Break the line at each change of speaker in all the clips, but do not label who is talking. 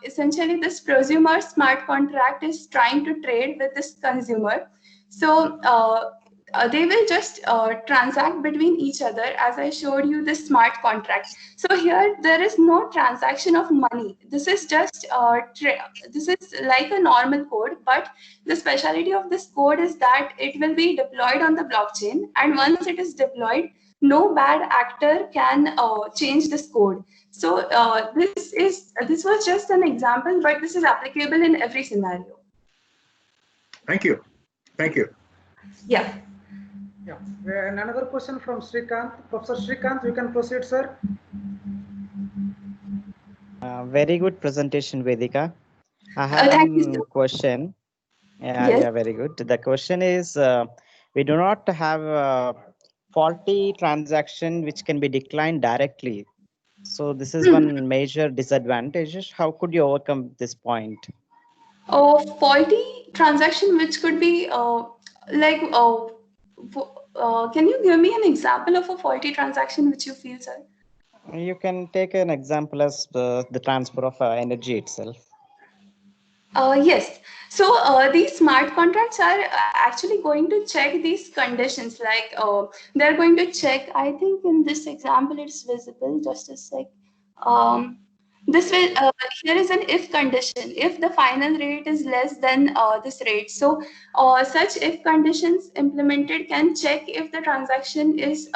essentially this prosumer smart contract is trying to trade with this consumer. So they will just transact between each other, as I showed you this smart contract. So here there is no transaction of money. This is just this is like a normal code, but the speciality of this code is that it will be deployed on the blockchain, and once it is deployed, no bad actor can change this code. So this was just an example, but this is applicable in every scenario.
Thank you. Thank you.
Yeah.
Yeah. And another question from Srikanth. Professor Srikanth, you can proceed, sir.
Very good presentation, Vedika. I have one question. Yeah, very good. The question is, we do not have faulty transaction which can be declined directly. So this is one major disadvantage. How could you overcome this point?
Faulty transaction which could be like, can you give me an example of a faulty transaction which you feel, sir?
You can take an example as the transfer of energy itself.
Yes. So these smart contracts are actually going to check these conditions. Like they're going to check, I think in this example it's visible, just a sec. This will, here is an if condition. If the final rate is less than this rate. So such if conditions implemented can check if the transaction is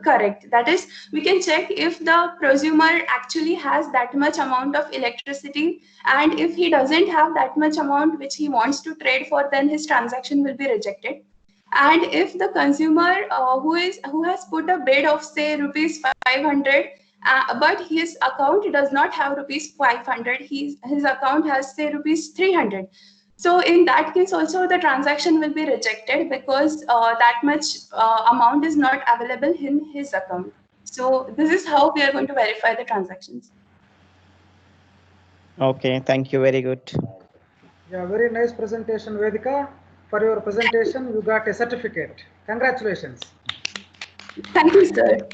correct. That is, we can check if the prosumer actually has that much amount of electricity, and if he doesn't have that much amount which he wants to trade for, then his transaction will be rejected. And if the consumer who has put a bid of say rupees 500, but his account does not have rupees 500, his account has say rupees 300. So in that case also the transaction will be rejected because that much amount is not available in his account. So this is how we are going to verify the transactions.
Okay, thank you. Very good.
Yeah, very nice presentation, Vedika. For your presentation, you got a certificate. Congratulations.
Thank you, sir.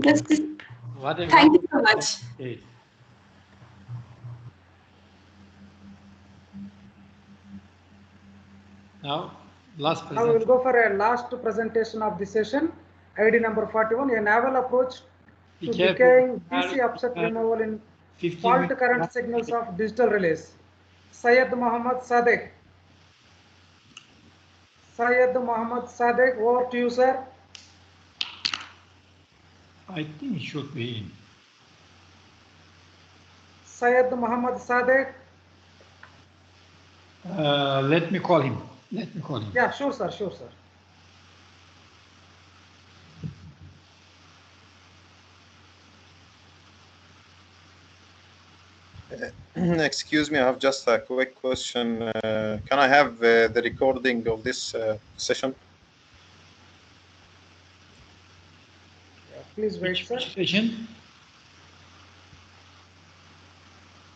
Thank you so much.
Now, last
Now we will go for a last presentation of the session. ID number 41, a novel approach to decaying DC upset removal in fault current signals of digital relays. Syed Mohammad Sadek. Syed Mohammad Sadek, over to you, sir.
I think it should be in.
Syed Mohammad Sadek.
Let me call him. Let me call him.
Yeah, sure, sir. Sure, sir.
Excuse me, I have just a quick question. Can I have the recording of this session?
Please wait, sir.
Session?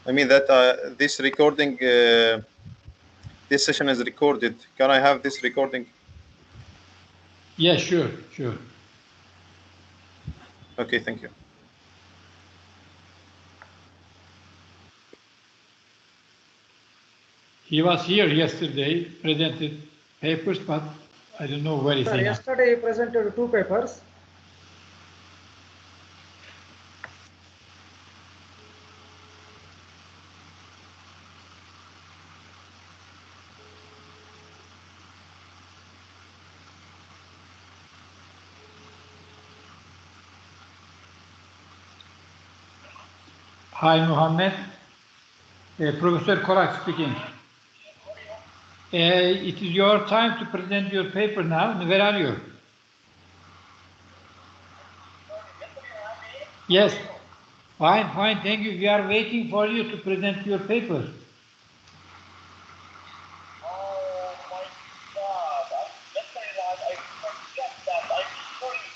I mean that this recording, this session is recorded. Can I have this recording?
Yeah, sure, sure.
Okay, thank you.
He was here yesterday, presented papers, but I don't know where is he now.
Yesterday he presented 2 papers.
Hi, Muhammad. Professor Korak speaking. It is your time to present your paper now. Where are you? Yes. Fine, fine. Thank you. We are waiting for you to present your paper.
Oh my God! Yesterday night I forget that. I'm sorry.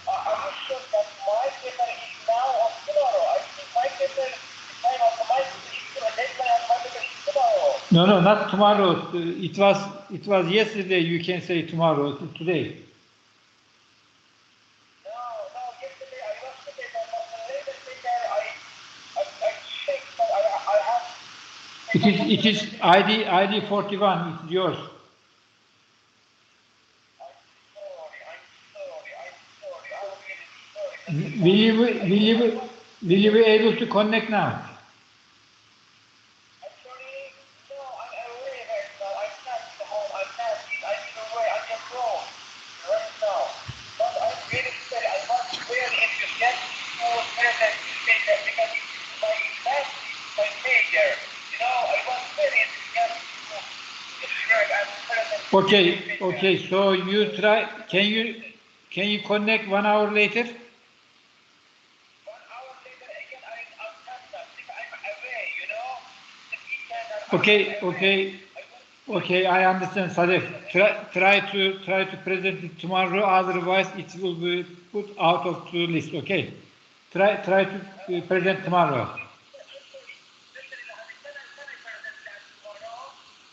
I was sure that my paper is now or tomorrow. I think my paper is time of my deadline of my paper is tomorrow.
No, no, not tomorrow. It was yesterday. You can say tomorrow. Today.
No, yesterday I lost the paper, but the latest paper I
It is ID 41. It's yours. Will you be able to connect now? Okay. So you try. Can you connect 1 hour later? Okay. I understand, Sadek. Try to present it tomorrow. Otherwise, it will be put out of the list. Okay. Try to present tomorrow.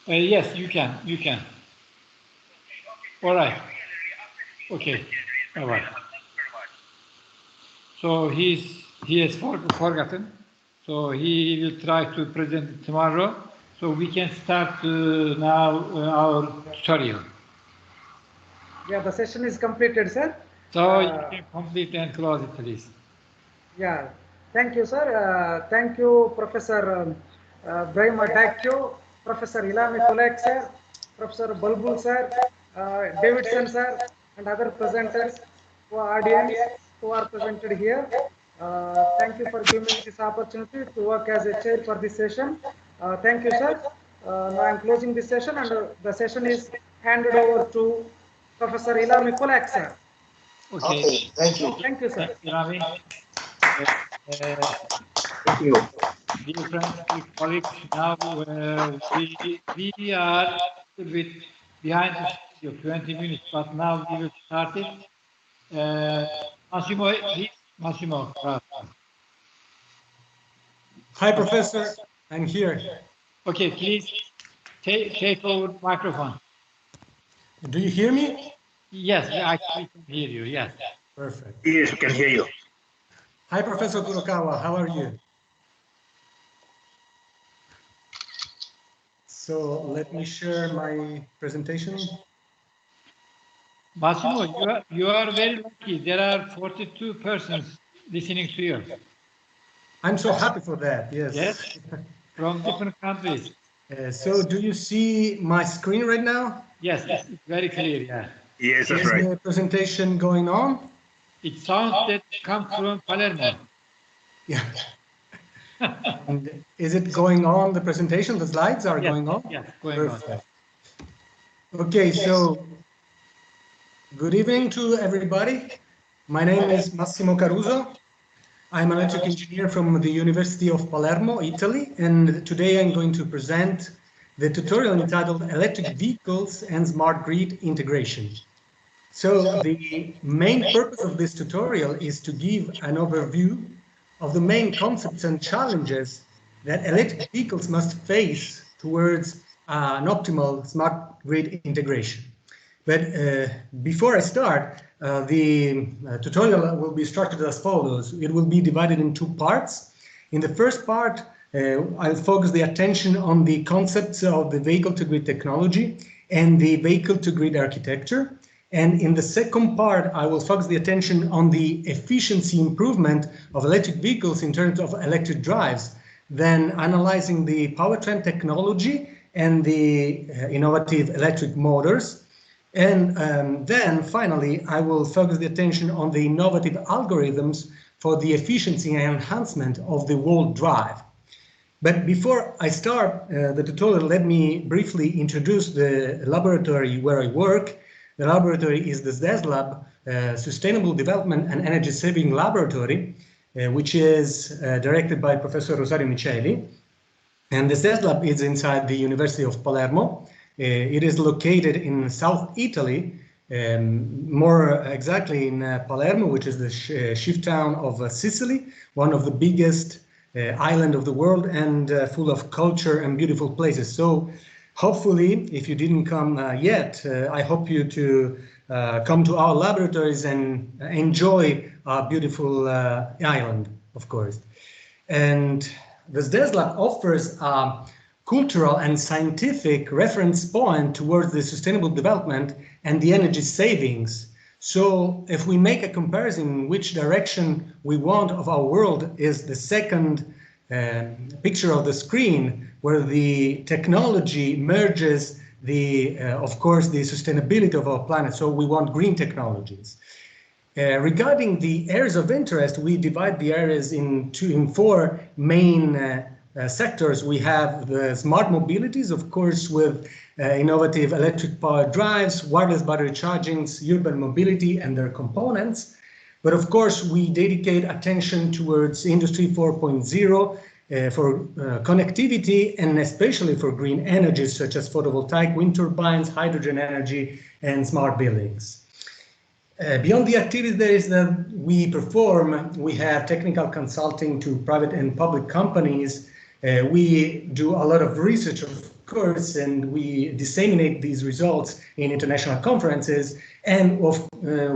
Yes, you can. All right. Okay. All right. So he has forgotten. So he will try to present it tomorrow. So we can start now our tutorial.
Yeah, the session is completed, sir.
So you can complete and close it, please.
Yeah, thank you, sir. Thank you, Professor Brahima Dakyo, Professor Ilami Kulek, sir, Professor Bulbul, sir, Davidson, sir, and other presenters who are audience who are presented here. Thank you for giving me this opportunity to work as a chair for this session. Thank you, sir. Now I'm closing this session, and the session is handed over to Professor Ilami Kulek, sir.
Okay, thank you.
Thank you, sir.
Thank you, Rami.
Thank you.
Dear friends, dear colleagues, now we are with behind the studio 20 minutes, but now we will start it. Massimo, please, Massimo.
Hi, Professor. I'm here.
Okay, please take over the microphone.
Do you hear me?
Yes, I can hear you. Yes.
Perfect.
Yes, we can hear you.
Hi, Professor Kurokawa. How are you? So let me share my presentation.
Massimo, you are very lucky. There are 42 persons listening to you.
I'm so happy for that. Yes.
Yes. From different countries.
So do you see my screen right now?
Yes, it's very clear. Yeah.
Yes, that's
Is
right.
the presentation going on?
It sounds that comes from Palermo.
Yeah. And is it going on, the presentation? The slides are going on?
Yes, going
Perfect. Okay, so good evening to everybody. My name is Massimo Caruso. I'm an electric engineer from the University of Palermo, Italy, and today I'm going to present the tutorial entitled Electric Vehicles and Smart Grid Integration. So the main purpose of this tutorial is to give an overview of the main concepts and challenges that electric vehicles must face towards an optimal smart grid integration. But before I start, the tutorial will be structured as follows. It will be divided in two parts. In the first part, I'll focus the attention on the concepts of the vehicle-to-grid technology and the vehicle-to-grid architecture. And in the second part, I will focus the attention on the efficiency improvement of electric vehicles in terms of electric drives, then analyzing the powertrain technology and the innovative electric motors. And then finally, I will focus the attention on the innovative algorithms for the efficiency and enhancement of the whole drive. But before I start the tutorial, let me briefly introduce the laboratory where I work. The laboratory is the ZES Lab, Sustainable Development and Energy Saving Laboratory, which is directed by Professor Rosario Miceli. And the ZES Lab is inside the University of Palermo. It is located in South Italy, more exactly in Palermo, which is the shift town of Sicily, one of the biggest island of the world and full of culture and beautiful places. So hopefully, if you didn't come yet, I hope you to come to our laboratories and enjoy our beautiful island, of course. And the ZES Lab offers a cultural and scientific reference point towards the sustainable development and the energy savings. So if we make a comparison in which direction we want of our world is the second picture of the screen, where the technology merges the, of course, the sustainability of our planet. So we want green technologies. Regarding the areas of interest, we divide the areas in four main sectors. We have the smart mobilities, of course, with innovative electric power drives, wireless battery chargings, urban mobility and their components. But of course, we dedicate attention towards Industry 4.0 for connectivity and especially for green energies such as photovoltaic, wind turbines, hydrogen energy, and smart buildings. Beyond the activities that we perform, we have technical consulting to private and public companies. We do a lot of research, of course, and we disseminate these results in international conferences, and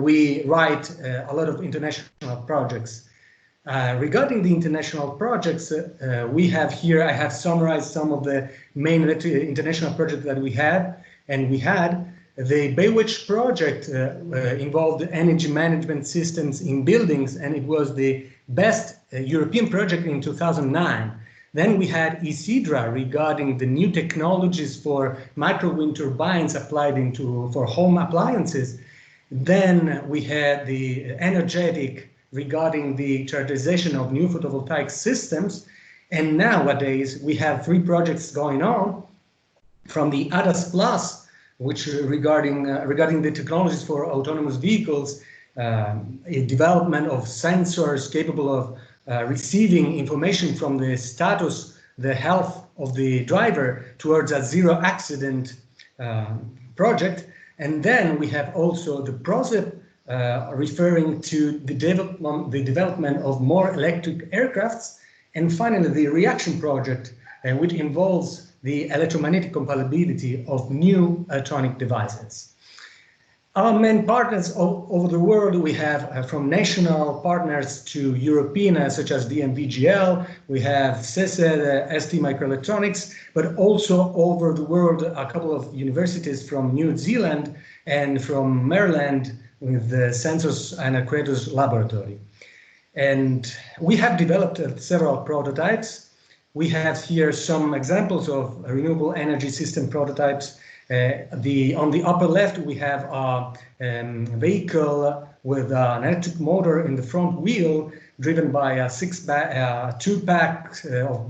we write a lot of international projects. Regarding the international projects, we have here, I have summarized some of the main international projects that we had and we had. The Baywatch project involved energy management systems in buildings, and it was the best European project in 2009. Then we had Isidra regarding the new technologies for micro wind turbines applied for home appliances. Then we had the energetic regarding the characterization of new photovoltaic systems. And nowadays we have 3 projects going on, from the ADAS Plus, which regarding the technologies for autonomous vehicles, a development of sensors capable of receiving information from the status, the health of the driver towards a zero accident project. And then we have also the PROSEP referring to the development of more electric aircrafts. And finally, the REACTION project, which involves the electromagnetic compatibility of new electronic devices. Our main partners all over the world, we have from national partners to European, such as DNVGL, we have CESED, ST Microelectronics, but also over the world, a couple of universities from New Zealand and from Maryland with the Sensors and Actuators Laboratory. And we have developed several prototypes. We have here some examples of renewable energy system prototypes. On the upper left, we have a vehicle with an electric motor in the front wheel, driven by a 2-pack of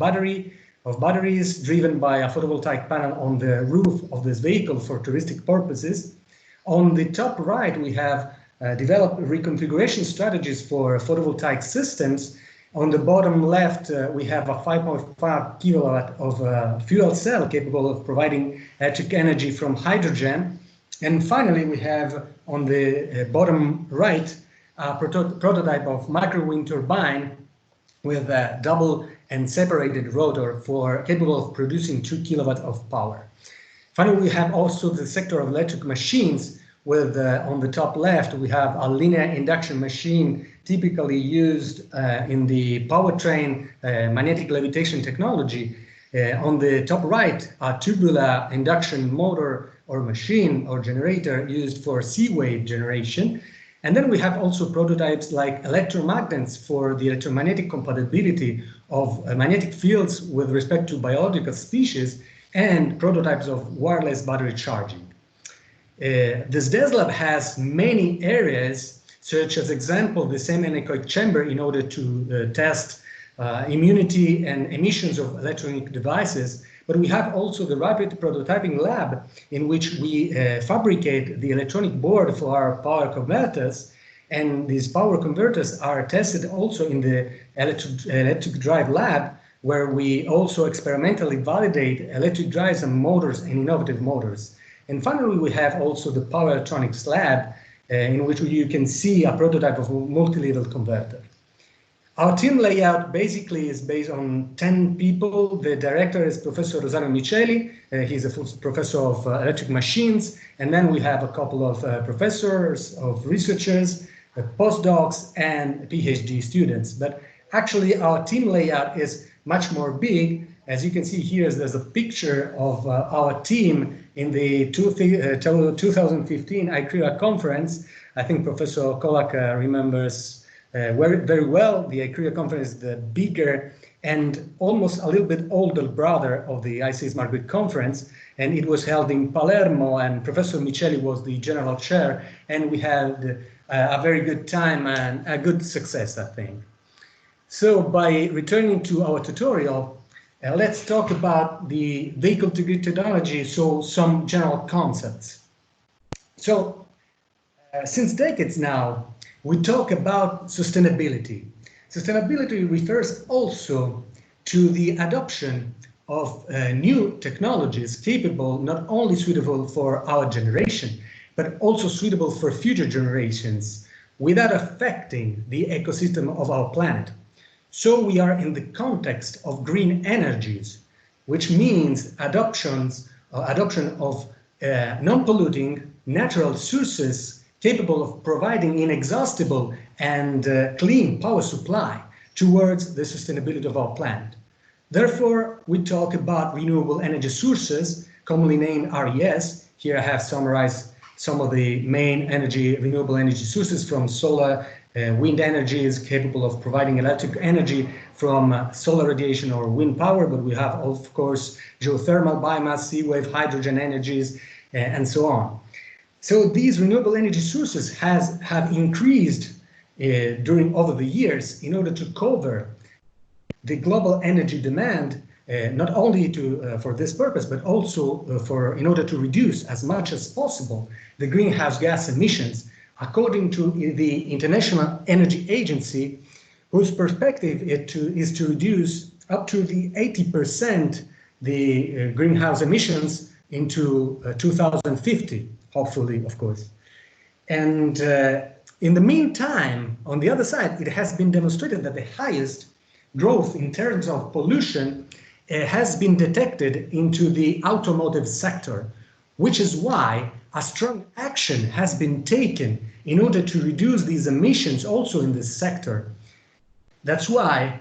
batteries, driven by a photovoltaic panel on the roof of this vehicle for touristic purposes. On the top right, we have developed reconfiguration strategies for photovoltaic systems. On the bottom left, we have a 5.5 kilowatt of fuel cell capable of providing electric energy from hydrogen. And finally, we have on the bottom right, a prototype of micro wind turbine with a double and separated rotor capable of producing 2 kilowatts of power. Finally, we have also the sector of electric machines with, on the top left, we have a linear induction machine typically used in the powertrain magnetic levitation technology. On the top right, a tubular induction motor or machine or generator used for C-wave generation. And then we have also prototypes like electromagnets for the electromagnetic compatibility of magnetic fields with respect to biological species, and prototypes of wireless battery charging. This DES Lab has many areas, such as example, the semi-anechoic chamber in order to test immunity and emissions of electronic devices. But we have also the rapid prototyping lab in which we fabricate the electronic board for our power converters. And these power converters are tested also in the electric drive lab, where we also experimentally validate electric drives and motors and innovative motors. And finally, we have also the power electronics lab, in which you can see a prototype of a multi-level converter. Our team layout basically is based on 10 people. The director is Professor Rosario Micheli. He's a full professor of electric machines. And then we have a couple of professors, of researchers, postdocs, and PhD students. But actually, our team layout is much more big. As you can see here, there's a picture of our team in the 2015 ICREA conference. I think Professor Kolak remembers very well. The ICREA conference is the bigger and almost a little bit older brother of the Icsmartgrid conference, and it was held in Palermo, and Professor Micheli was the general chair, and we had a very good time and a good success, I think. So by returning to our tutorial, let's talk about the vehicle-to-grid technology, so some general concepts. So since decades now, we talk about sustainability. Sustainability refers also to the adoption of new technologies capable, not only suitable for our generation, but also suitable for future generations without affecting the ecosystem of our planet. So we are in the context of green energies, which means adoption of non-polluting natural sources capable of providing inexhaustible and clean power supply towards the sustainability of our planet. Therefore, we talk about renewable energy sources, commonly named RES. Here I have summarized some of the main renewable energy sources from solar, wind energy is capable of providing electric energy from solar radiation or wind power, but we have, of course, geothermal, biomass, sea wave, hydrogen energies, and so on. So these renewable energy sources have increased over the years in order to cover the global energy demand, not only for this purpose, but also in order to reduce as much as possible the greenhouse gas emissions, according to the International Energy Agency, whose perspective is to reduce up to the 80% the greenhouse emissions into 2050, hopefully, of course. And in the meantime, on the other side, it has been demonstrated that the highest growth in terms of pollution has been detected into the automotive sector, which is why a strong action has been taken in order to reduce these emissions also in this sector. That's why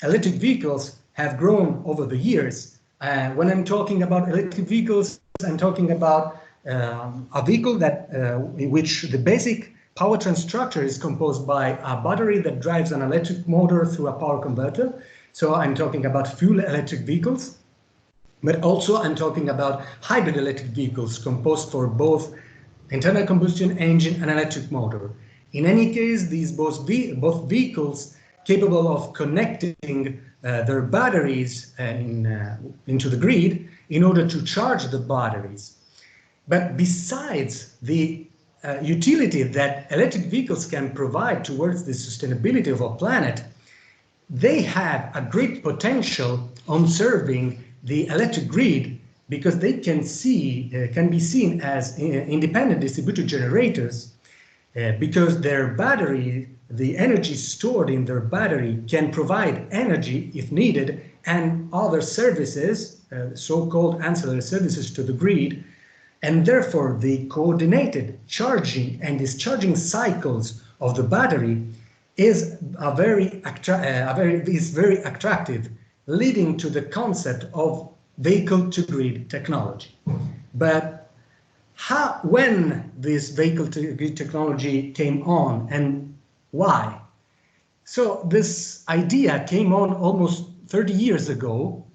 electric vehicles have grown over the years. When I'm talking about electric vehicles, I'm talking about a vehicle in which the basic powertrain structure is composed by a battery that drives an electric motor through a power converter. So I'm talking about fuel electric vehicles, but also I'm talking about hybrid electric vehicles composed for both internal combustion engine and electric motor. In any case, these both vehicles capable of connecting their batteries into the grid in order to charge the batteries. But besides the utility that electric vehicles can provide towards the sustainability of our planet, they have a great potential on serving the electric grid because they can be seen as independent distributed generators because their battery, the energy stored in their battery, can provide energy if needed and other services, so-called ancillary services to the grid, and therefore the coordinated charging and discharging cycles of the battery is very attractive, leading to the concept of vehicle-to-grid technology. But when this vehicle-to-grid technology came on and why? So this idea came on almost 30 years ago.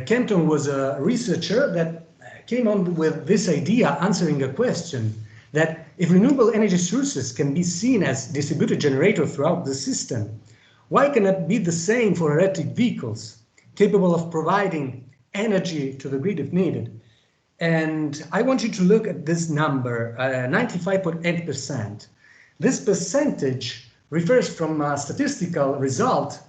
Kenton was a researcher that came on with this idea answering a question that if renewable energy sources can be seen as distributed generator throughout the system, why cannot it be the same for electric vehicles capable of providing energy to the grid if needed? And I want you to look at this number, 95.8%. This percentage refers from a statistical result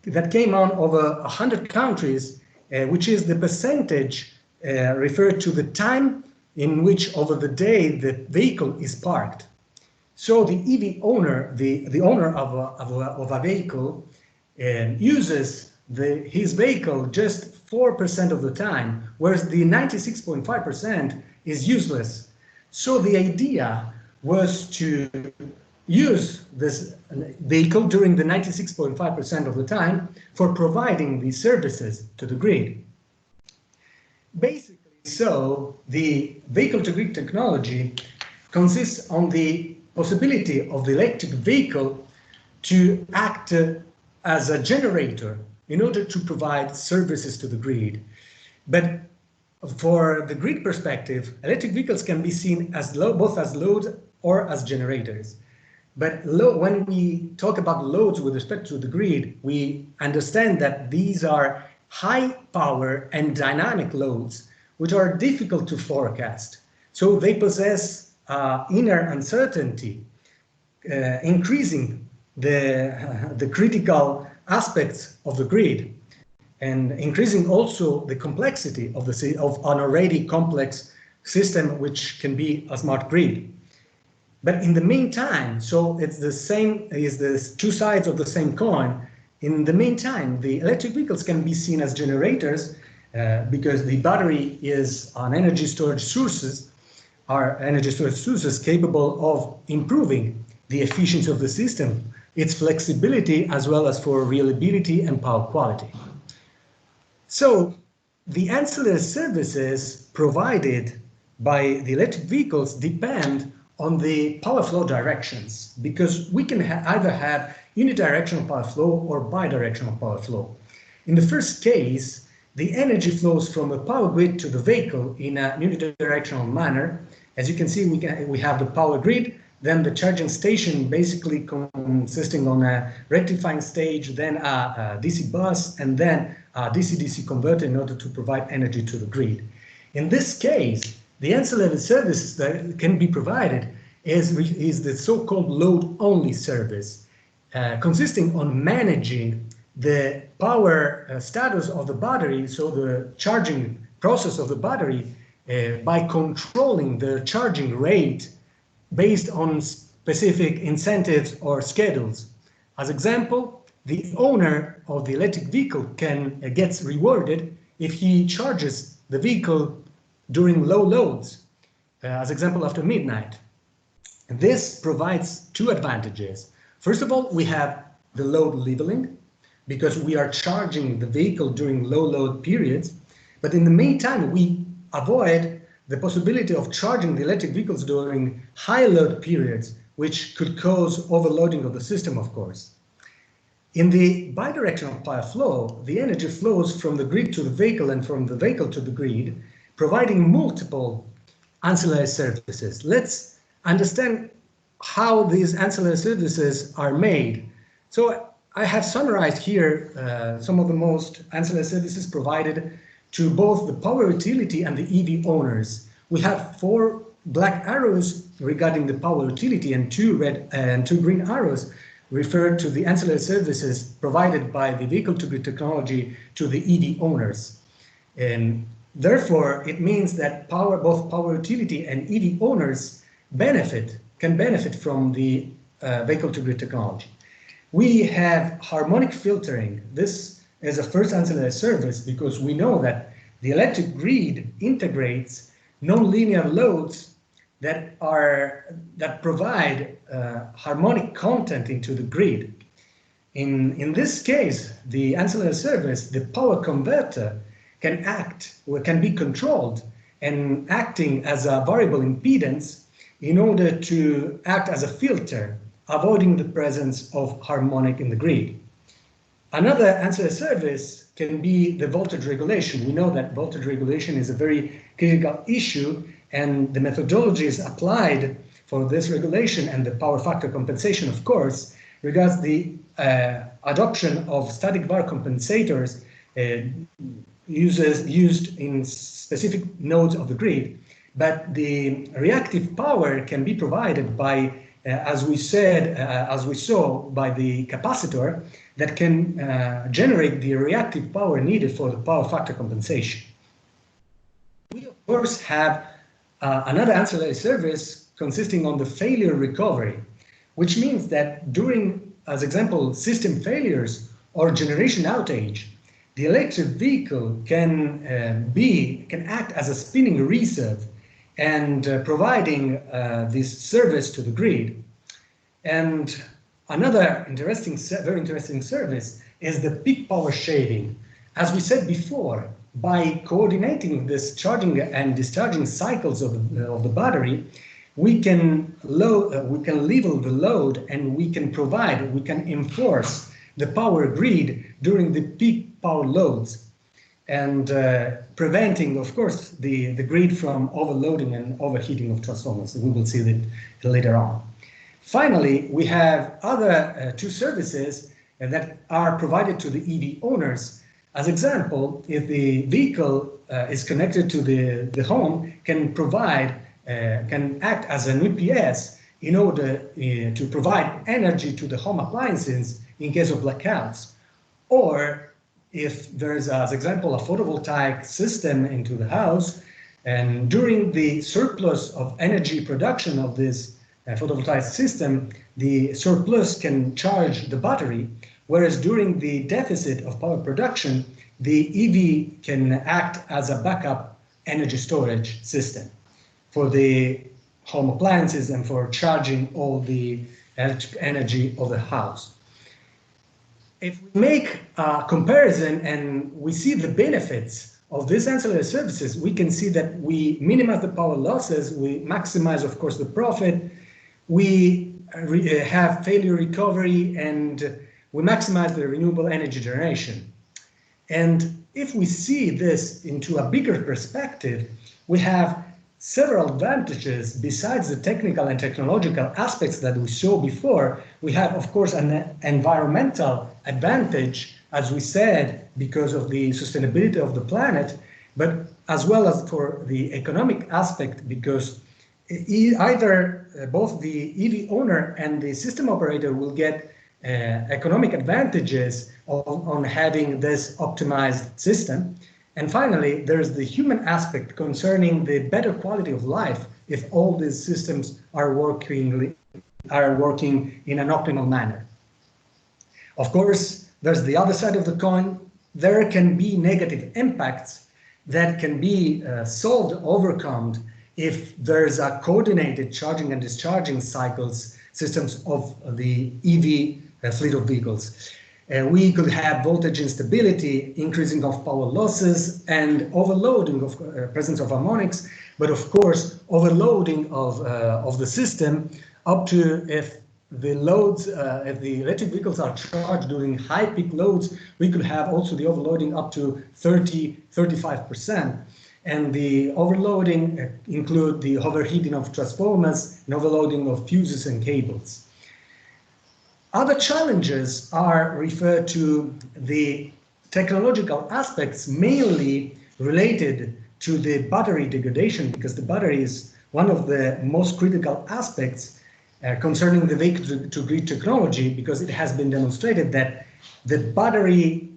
that came on over 100 countries, which is the percentage referred to the time in which over the day the vehicle is parked. So the EV owner, the owner of a vehicle uses his vehicle just 4% of the time, whereas the 96.5% is useless. So the idea was to use this vehicle during the 96.5% of the time for providing these services to the grid. basically, so the vehicle-to-grid technology consists on the possibility of the electric vehicle to act as a generator in order to provide services to the grid. But for the grid perspective, electric vehicles can be seen as both as loads or as generators. But when we talk about loads with respect to the grid, we understand that these are high power and dynamic loads, which are difficult to forecast. So they possess inner uncertainty, increasing the critical aspects of the grid, and increasing also the complexity of an already complex system, which can be a smart grid. But in the meantime, so it's the same, is the two sides of the same coin. In the meantime, the electric vehicles can be seen as generators because the battery is an energy storage sources, are energy storage sources capable of improving the efficiency of the system, its flexibility, as well as for reliability and power quality. So the ancillary services provided by the electric vehicles depend on the power flow directions, because we can either have unidirectional power flow or bidirectional power flow. In the first case, the energy flows from the power grid to the vehicle in a unidirectional manner. As you can see, we have the power grid, then the charging station basically consisting on a rectifying stage, then a DC bus, and then a DC-DC converter in order to provide energy to the grid. In this case, the ancillary services that can be provided is the so-called load-only service, consisting on managing the power status of the battery, so the charging process of the battery, by controlling the charging rate based on specific incentives or schedules. As example, the owner of the electric vehicle gets rewarded if he charges the vehicle during low loads, as example after midnight. This provides two advantages. First of all, we have the load leveling, because we are charging the vehicle during low load periods, but in the meantime, we avoid the possibility of charging the electric vehicles during high load periods, which could cause overloading of the system, of course. In the bidirectional power flow, the energy flows from the grid to the vehicle and from the vehicle to the grid, providing multiple ancillary services. Let's understand how these ancillary services are made. So I have summarized here some of the most ancillary services provided to both the power utility and the EV owners. We have 4 black arrows regarding the power utility and 2 red and 2 green arrows refer to the ancillary services provided by the vehicle-to-grid technology to the EV owners. And therefore, it means that both power utility and EV owners can benefit from the vehicle-to-grid technology. We have harmonic filtering. This is a first ancillary service because we know that the electric grid integrates nonlinear loads that provide harmonic content into the grid. In this case, the ancillary service, the power converter, can be controlled and acting as a variable impedance in order to act as a filter, avoiding the presence of harmonic in the grid. Another ancillary service can be the voltage regulation. We know that voltage regulation is a very critical issue, and the methodologies applied for this regulation and the power factor compensation, of course, regards the adoption of static var compensators used in specific nodes of the grid. But the reactive power can be provided by, as we saw, by the capacitor that can generate the reactive power needed for the power factor compensation. We, of course, have another ancillary service consisting on the failure recovery, which means that during, as example, system failures or generation outage, the electric vehicle can act as a spinning reserve and providing this service to the grid. And another very interesting service is the peak power shaving. As we said before, by coordinating this charging and discharging cycles of the battery, we can level the load, and we can enforce the power grid during the peak power loads, and preventing, of course, the grid from overloading and overheating of transformers. We will see that later on. Finally, we have other two services that are provided to the EV owners. As example, if the vehicle is connected to the home, can act as an UPS in order to provide energy to the home appliances in case of blackouts. Or if there is, as example, a photovoltaic system into the house, and during the surplus of energy production of this photovoltaic system, the surplus can charge the battery, whereas during the deficit of power production, the EV can act as a backup energy storage system for the home appliances and for charging all the electric energy of the house. If we make a comparison and we see the benefits of these ancillary services, we can see that we minimize the power losses, we maximize, of course, the profit, we have failure recovery, and we maximize the renewable energy generation. And if we see this into a bigger perspective, we have several advantages besides the technical and technological aspects that we saw before. We have, of course, an environmental advantage, as we said, because of the sustainability of the planet, but as well as for the economic aspect, because either both the EV owner and the system operator will get economic advantages on having this optimized system. And finally, there's the human aspect concerning the better quality of life if all these systems are working in an optimal manner. Of course, there's the other side of the coin. There can be negative impacts that can be overcome if there's a coordinated charging and discharging systems of the EV fleet of vehicles. We could have voltage instability, increasing of power losses, and overloading of presence of harmonics, but of course overloading of the system up to, if the loads, if the electric vehicles are charged during high peak loads, we could have also the overloading up to 35%. And the overloading include the overheating of transformers and overloading of fuses and cables. Other challenges are referred to the technological aspects, mainly related to the battery degradation, because the battery is one of the most critical aspects concerning the vehicle-to-grid technology, because it has been demonstrated that the battery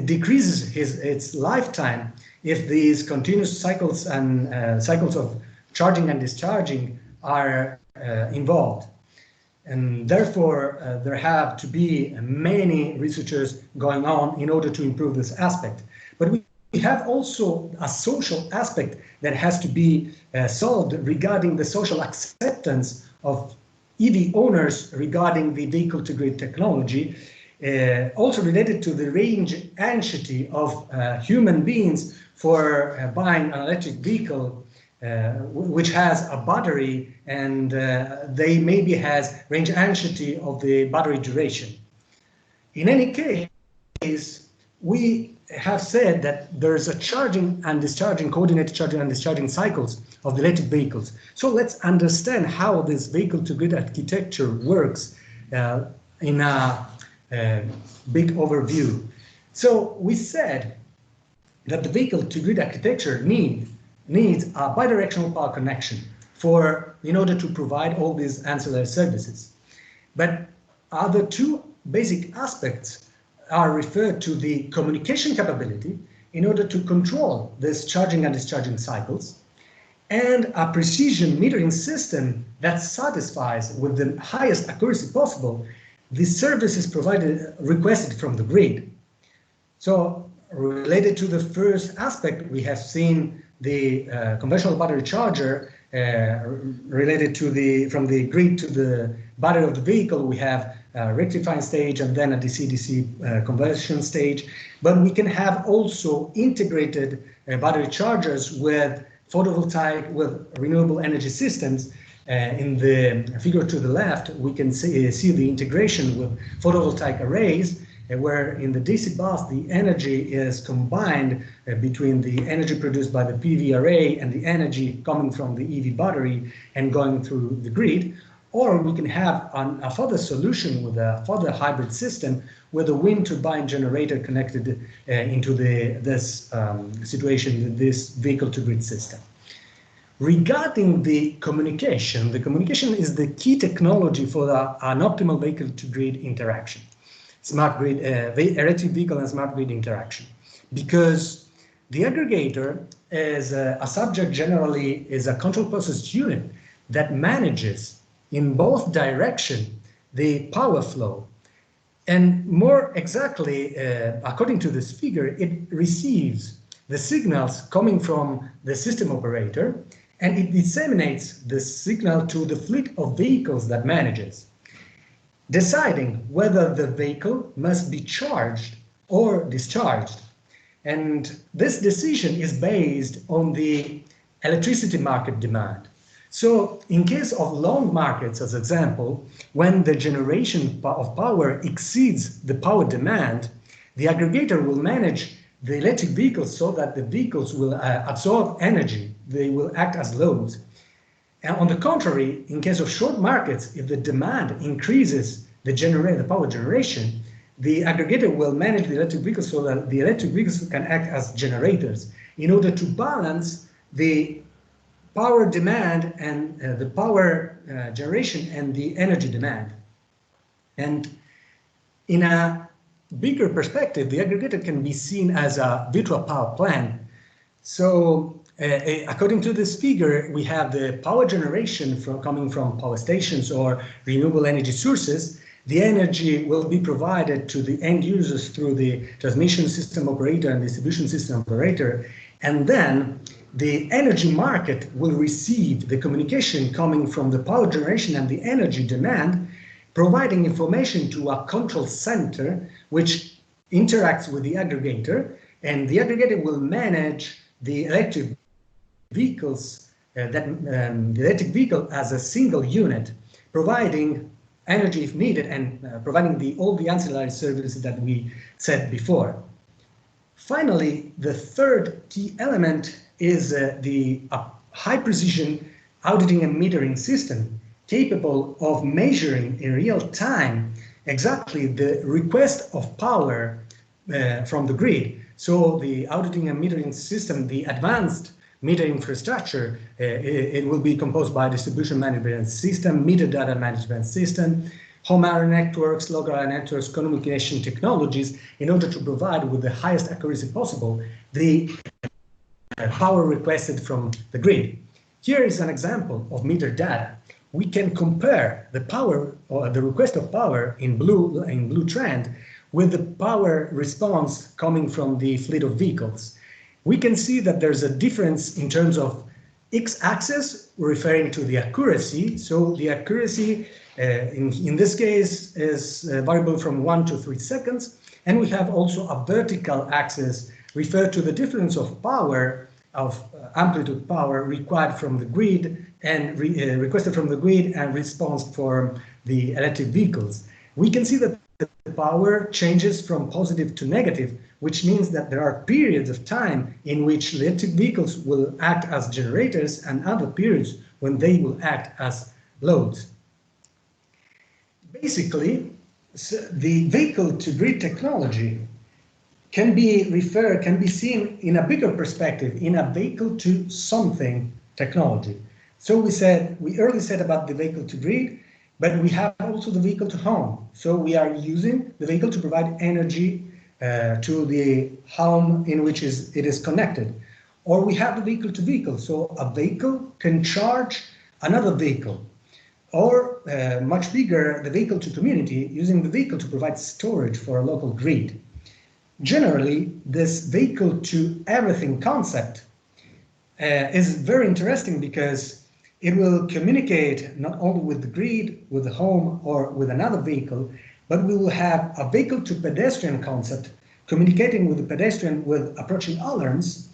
decreases its lifetime if these continuous cycles and cycles of charging and discharging are involved. And therefore, there have to be many researchers going on in order to improve this aspect. But we have also a social aspect that has to be solved regarding the social acceptance of EV owners regarding the vehicle-to-grid technology, also related to the range anxiety of human beings for buying an electric vehicle which has a battery, and they maybe has range anxiety of the battery duration. In any case, we have said that there's a charging and discharging, coordinated charging and discharging cycles of the electric vehicles. So let's understand how this vehicle-to-grid architecture works in a big overview. So we said that the vehicle-to-grid architecture needs a bidirectional power connection in order to provide all these ancillary services. But other two basic aspects are referred to the communication capability in order to control this charging and discharging cycles, and a precision metering system that satisfies with the highest accuracy possible the services requested from the grid. So related to the first aspect, we have seen the conventional battery charger related to from the grid to the battery of the vehicle. We have rectifying stage and then a DC-DC conversion stage. But we can have also integrated battery chargers with photovoltaic, with renewable energy systems. In the figure to the left, we can see the integration with photovoltaic arrays, where in the DC bus the energy is combined between the energy produced by the PV array and the energy coming from the EV battery and going through the grid. Or we can have a further solution with a further hybrid system with a wind turbine generator connected into this situation, this vehicle-to-grid system. Regarding the communication is the key technology for an optimal vehicle-to-grid interaction. Smart grid, electric vehicle and smart grid interaction, because the aggregator is a subject, generally is a control process unit that manages in both directions the power flow. And more exactly, according to this figure, it receives the signals coming from the system operator, and it disseminates the signal to the fleet of vehicles that manages, deciding whether the vehicle must be charged or discharged. And this decision is based on the electricity market demand. So in case of long markets, as example, when the generation of power exceeds the power demand, the aggregator will manage the electric vehicles so that the vehicles will absorb energy. They will act as loads. And on the contrary, in case of short markets, if the demand increases the power generation, the aggregator will manage the electric vehicles so that the electric vehicles can act as generators in order to balance the power demand and the power generation and the energy demand. And in a bigger perspective, the aggregator can be seen as a virtual power plant. So according to this figure, we have the power generation coming from power stations or renewable energy sources. The energy will be provided to the end users through the transmission system operator and distribution system operator. And then the energy market will receive the communication coming from the power generation and the energy demand, providing information to a control center, which interacts with the aggregator, and the aggregator will manage the electric vehicles, the electric vehicle as a single unit, providing energy if needed and providing all the ancillary services that we said before. Finally, the third key element is the high precision auditing and metering system capable of measuring in real time exactly the request of power from the grid. So the auditing and metering system, the advanced meter infrastructure, it will be composed by distribution management system, meter data management system, home area networks, local area networks, communication technologies, in order to provide with the highest accuracy possible the power requested from the grid. Here is an example of meter data. We can compare the power or the request of power in blue trend with the power response coming from the fleet of vehicles. We can see that there's a difference in terms of x-axis referring to the accuracy. So the accuracy in this case is variable from 1 to 3 seconds. And we have also a vertical axis referred to the difference of power, of amplitude power required from the grid and requested from the grid and response for the electric vehicles. We can see that the power changes from positive to negative, which means that there are periods of time in which electric vehicles will act as generators and other periods when they will act as loads. Basically, the vehicle-to-grid technology can be seen in a bigger perspective, in a vehicle-to-something technology. So we earlier said about the vehicle-to-grid, but we have also the vehicle-to-home. So we are using the vehicle to provide energy to the home in which it is connected. Or we have the vehicle-to-vehicle. So a vehicle can charge another vehicle. Or much bigger, the vehicle-to-community, using the vehicle to provide storage for a local grid. Generally, this vehicle-to-everything concept is very interesting because it will communicate not only with the grid, with the home, or with another vehicle, but we will have a vehicle to pedestrian concept communicating with the pedestrian with approaching alarms,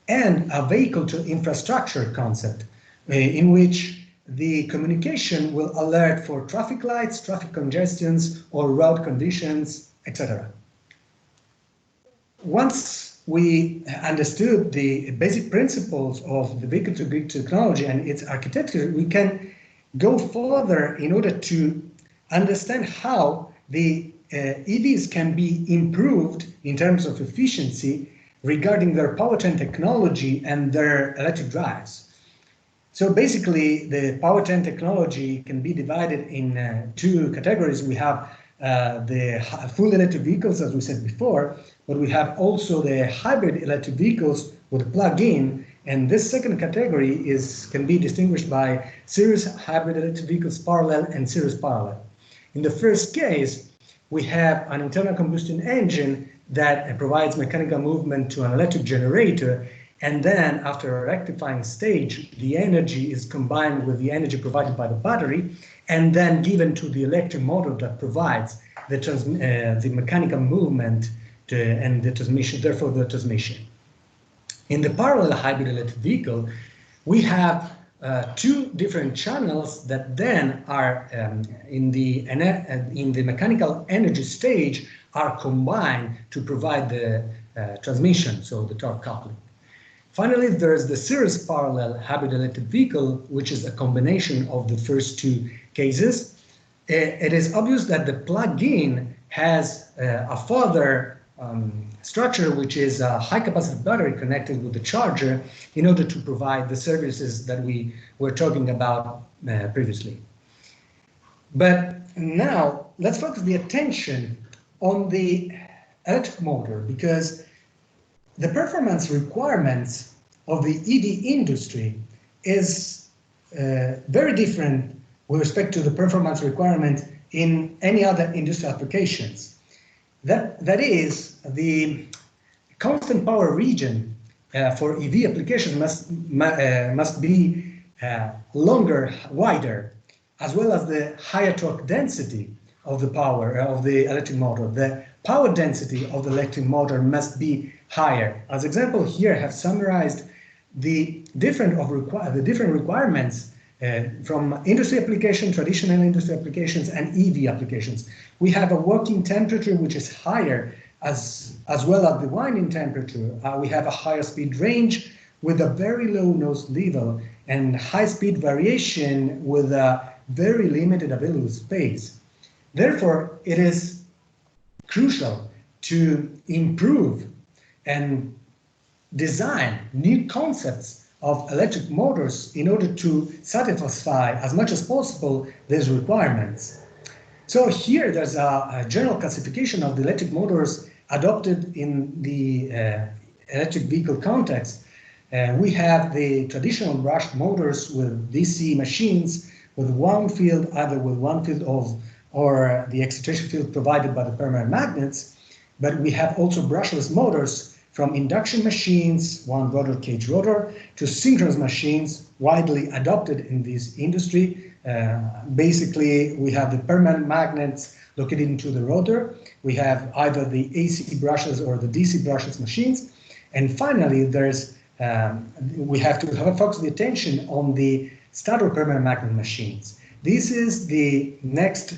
and a vehicle to infrastructure concept in which the communication will alert for traffic lights, traffic congestions, or road conditions, etc. Once we understood the basic principles of the vehicle-to-grid technology and its architecture, we can go further in order to understand how the EVs can be improved in terms of efficiency regarding their powertrain technology and their electric drives. So basically, the powertrain technology can be divided in two categories. We have the full electric vehicles, as we said before, but we have also the hybrid electric vehicles with plug-in, and this second category can be distinguished by series hybrid electric vehicles parallel and series parallel. In the first case, we have an internal combustion engine that provides mechanical movement to an electric generator, and then after a rectifying stage, the energy is combined with the energy provided by the battery and then given to the electric motor that provides the mechanical movement and the transmission, therefore the transmission. In the parallel hybrid electric vehicle, we have two different channels that then are in the mechanical energy stage are combined to provide the transmission, so the torque coupling. Finally, there's the series parallel hybrid electric vehicle, which is a combination of the first two cases. It is obvious that the plug-in has a further structure, which is a high-capacity battery connected with the charger in order to provide the services that we were talking about previously. But now, let's focus the attention on the electric motor, because the performance requirements of the EV industry is very different with respect to the performance requirement in any other industrial applications. That is, the constant power region for EV applications must be longer, wider, as well as the higher torque density of the power of the electric motor. The power density of the electric motor must be higher. As example, here I have summarized the different requirements from industry application, traditional industry applications, and EV applications. We have a working temperature which is higher, as well as the winding temperature. We have a higher speed range with a very low nose level and high speed variation with a very limited available space. Therefore, it is crucial to improve and design new concepts of electric motors in order to satisfy as much as possible these requirements. So here there's a general classification of the electric motors adopted in the electric vehicle context. We have the traditional brushed motors with DC machines with one field, either with one field or the excitation field provided by the permanent magnets. But we have also brushless motors from induction machines, one rotor cage rotor, to synchronous machines widely adopted in this industry. Basically, we have the permanent magnets located into the rotor. We have either the AC brushes or the DC brushless machines. And finally, we have to focus the attention on the stator permanent magnet machines. This is the next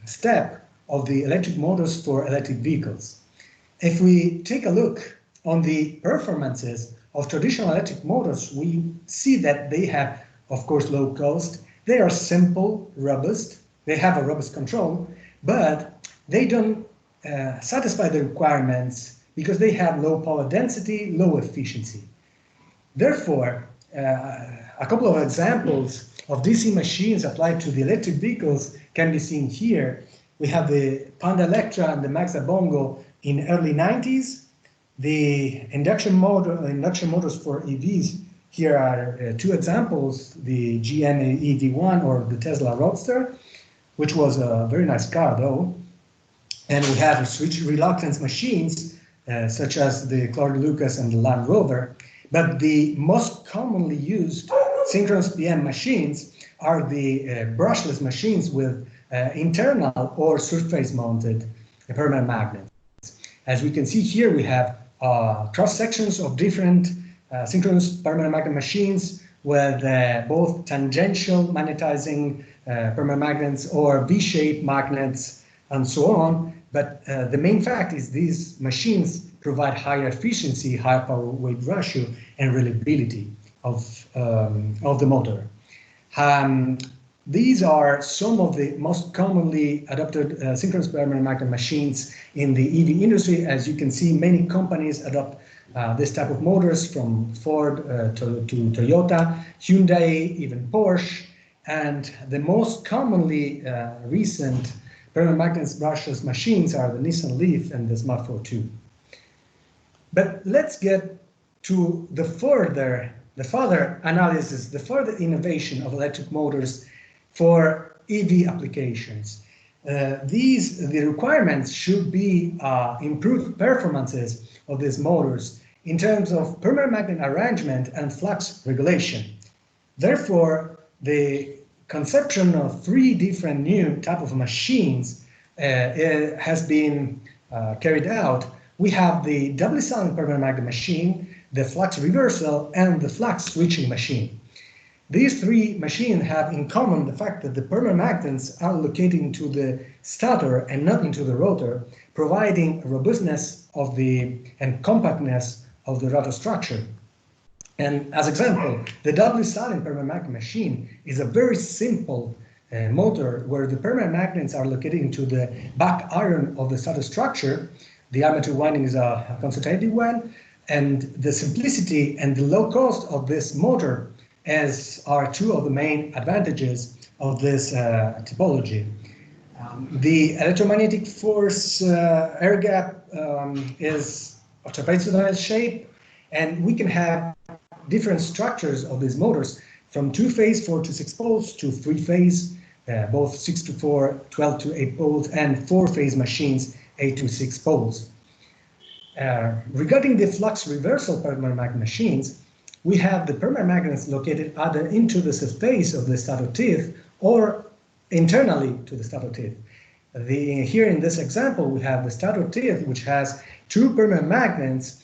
step of the electric motors for electric vehicles. If we take a look on the performances of traditional electric motors, we see that they have, of course, low cost. They are simple, robust. They have a robust control, but they don't satisfy the requirements because they have low power density, low efficiency. Therefore, a couple of examples of DC machines applied to the electric vehicles can be seen here. We have the Panda Electra and the Maxa Bongo in early 90s. The induction motors for EVs, here are two examples, the GM EV1 or the Tesla Roadster, which was a very nice car though. And we have switch reluctance machines, such as the Claude Lucas and the Land Rover. But the most commonly used synchronous PM machines are the brushless machines with internal or surface mounted permanent magnets. As we can see here, we have cross sections of different synchronous permanent magnet machines with both tangential magnetizing permanent magnets or V-shaped magnets and so on. But the main fact is these machines provide higher efficiency, higher power weight ratio, and reliability of the motor. These are some of the most commonly adopted synchronous permanent magnet machines in the EV industry. As you can see, many companies adopt this type of motors, from Ford to Toyota, Hyundai, even Porsche. And the most commonly recent permanent magnets brushless machines are the Nissan Leaf and the Smart 42. But let's get to the further analysis, the further innovation of electric motors for EV applications. The requirements should be improved performances of these motors in terms of permanent magnet arrangement and flux regulation. Therefore, the conception of 3 different new type of machines has been carried out. We have the doubly silent permanent magnet machine, the flux reversal, and the flux switching machine. These 3 machines have in common the fact that the permanent magnets are located into the stator and not into the rotor, providing robustness of and compactness of the rotor structure. And as example, the doubly silent permanent magnet machine is a very simple motor where the permanent magnets are located into the back iron of the stator structure. The armature winding is a consultative one, and the simplicity and the low cost of this motor are 2 of the main advantages of this typology. The electromagnetic force air gap is a trapezoidal shape, and we can have different structures of these motors from 2-phase 4 to 6 poles to 3-phase, both 6 to 4, 12 to 8 poles, and 4-phase machines, 8 to 6 poles. Regarding the flux reversal permanent magnet machines, we have the permanent magnets located either into the surface of the stator teeth or internally to the stator teeth. Here in this example, we have the stator teeth, which has 2 permanent magnets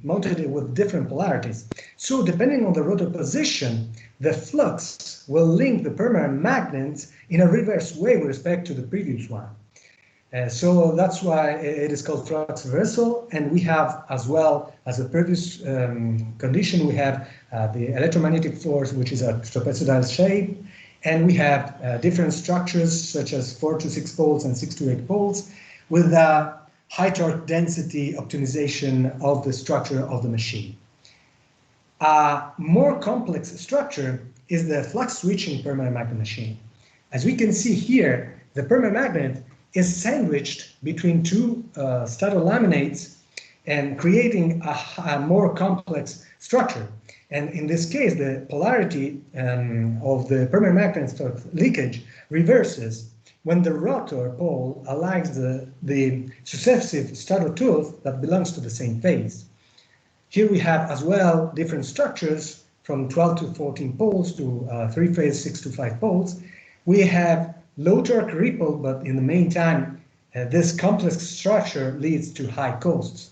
mounted with different polarities. So depending on the rotor position, the flux will link the permanent magnets in a reverse way with respect to the previous one. So that's why it is called flux reversal. And we have, as well as the previous condition, we have the electromagnetic force, which is a trapezoidal shape. And we have different structures, such as 4 to 6 poles and 6 to 8 poles, with high torque density optimization of the structure of the machine. A more complex structure is the flux switching permanent magnet machine. As we can see here, the permanent magnet is sandwiched between 2 stator laminates and creating a more complex structure. And in this case, the polarity of the permanent magnet torque leakage reverses when the rotor pole aligns the successive stator tooth that belongs to the same phase. Here we have as well different structures from 12 to 14 poles to 3-phase 6 to 5 poles. We have low torque ripple, but in the meantime, this complex structure leads to high costs.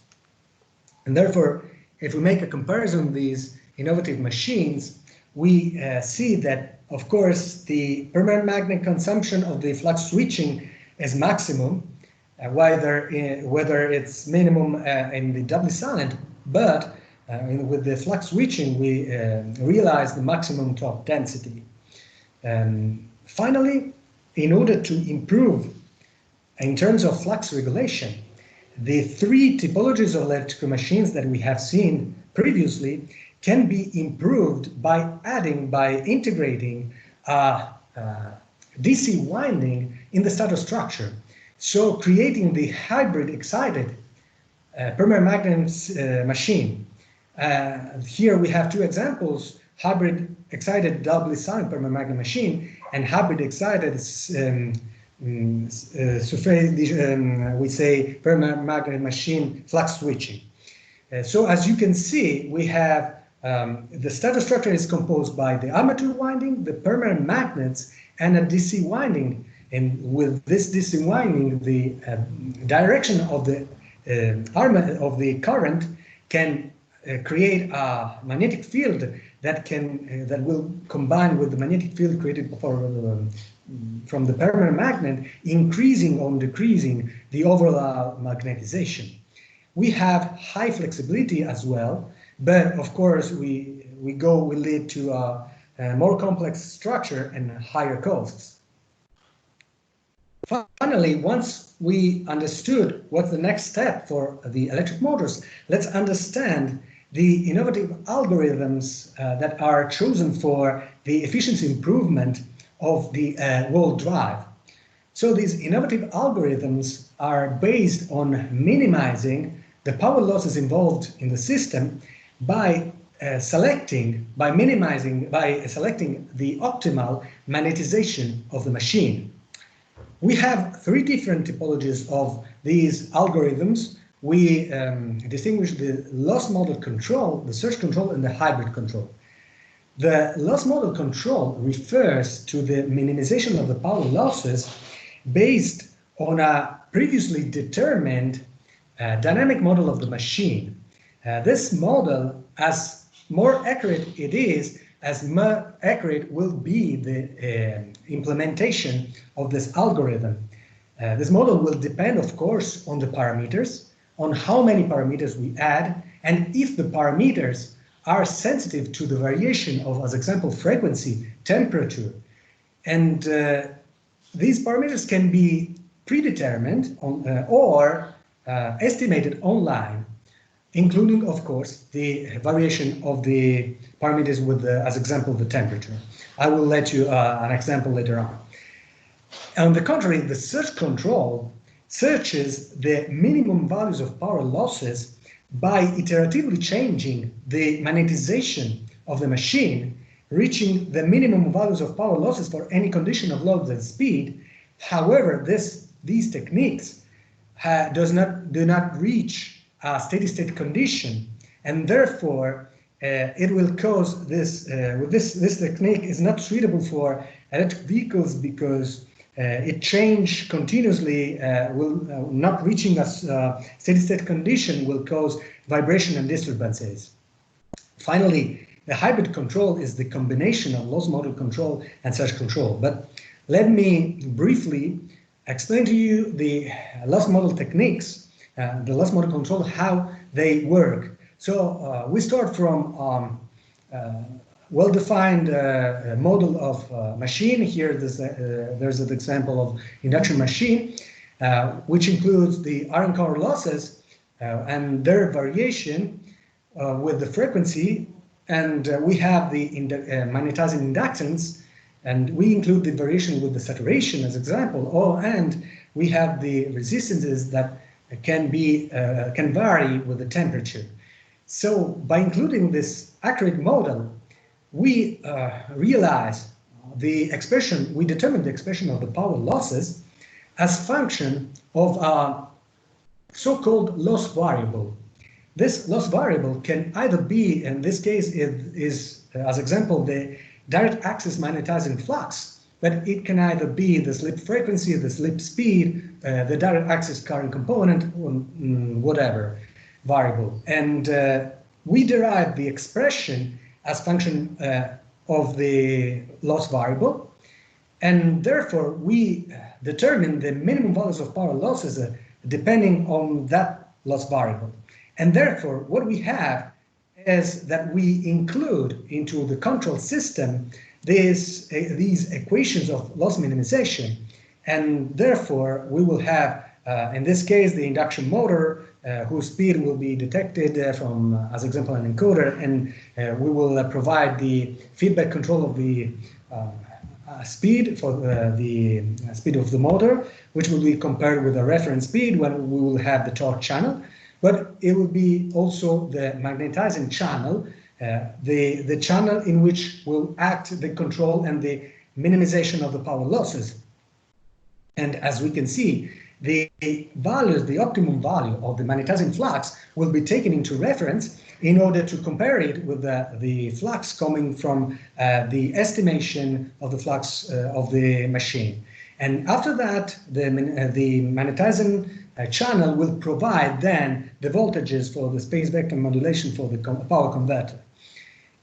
And therefore, if we make a comparison of these innovative machines, we see that, of course, the permanent magnet consumption of the flux switching is maximum, whether it's minimum in the doubly silent, but with the flux switching, we realize the maximum torque density. Finally, in order to improve in terms of flux regulation, the 3 typologies of electrical machines that we have seen previously can be improved by integrating DC winding in the stator structure. So creating the hybrid excited permanent magnet machine. Here we have 2 examples: hybrid excited doubly silent permanent magnet machine and hybrid excited we say permanent magnet machine flux switching. So as you can see, we have the stator structure is composed by the armature winding, the permanent magnets, and a DC winding. And with this DC winding, the direction of the of the current can create a magnetic field that can that will combine with the magnetic field created from the permanent magnet, increasing or decreasing the overall magnetization. We have high flexibility as well, but of course we lead to a more complex structure and higher costs. Finally, once we understood what's the next step for the electric motors, let's understand the innovative algorithms that are chosen for the efficiency improvement of the wall drive. So these innovative algorithms are based on minimizing the power losses involved in the system by selecting the optimal magnetization of the machine. We have three different typologies of these algorithms. We distinguish the loss model control, the surge control, and the hybrid control. The loss model control refers to the minimization of the power losses based on a previously determined dynamic model of the machine. This model, as more accurate it is, as more accurate will be the implementation of this algorithm. This model will depend, of course, on the parameters, on how many parameters we add, and if the parameters are sensitive to the variation of, as example, frequency, temperature. And these parameters can be predetermined or estimated online, including, of course, the variation of the parameters with, as example, the temperature. I will let you an example later on. On the contrary, the surge control searches the minimum values of power losses by iteratively changing the magnetization of the machine, reaching the minimum values of power losses for any condition of load and speed. However, these techniques do not reach a steady state condition, and therefore it will cause this technique is not suitable for electric vehicles because it changes continuously, not reaching a steady state condition will cause vibration and disturbances. Finally, the hybrid control is the combination of loss model control and surge control. But let me briefly explain to you the loss model techniques, the loss model control, how they work. So we start from well-defined model of machine. Here there's an example of induction machine, which includes the iron core losses and their variation with the frequency, and we have the magnetizing inductance, and we include the variation with the saturation as example, and we have the resistances that can vary with the temperature. So by including this accurate model, we realize the expression, we determine the expression of the power losses as function of a so-called loss variable. This loss variable can either be, in this case, is as example, the direct axis magnetizing flux, but it can either be the slip frequency, the slip speed, the direct axis current component, or whatever variable. And we derive the expression as function of the loss variable, and therefore we determine the minimum values of power losses depending on that loss variable. And therefore what we have is that we include into the control system these equations of loss minimization, and therefore we will have in this case the induction motor whose speed will be detected from, as example, an encoder, and we will provide the feedback control of the speed for the speed of the motor, which will be compared with the reference speed when we will have the torque channel. But it will be also the magnetizing channel, the channel in which will act the control and the minimization of the power losses. And as we can see, the values, the optimum value of the magnetizing flux will be taken into reference in order to compare it with the flux coming from the estimation of the flux of the machine. And after that, the magnetizing channel will provide then the voltages for the space vector modulation for the power converter.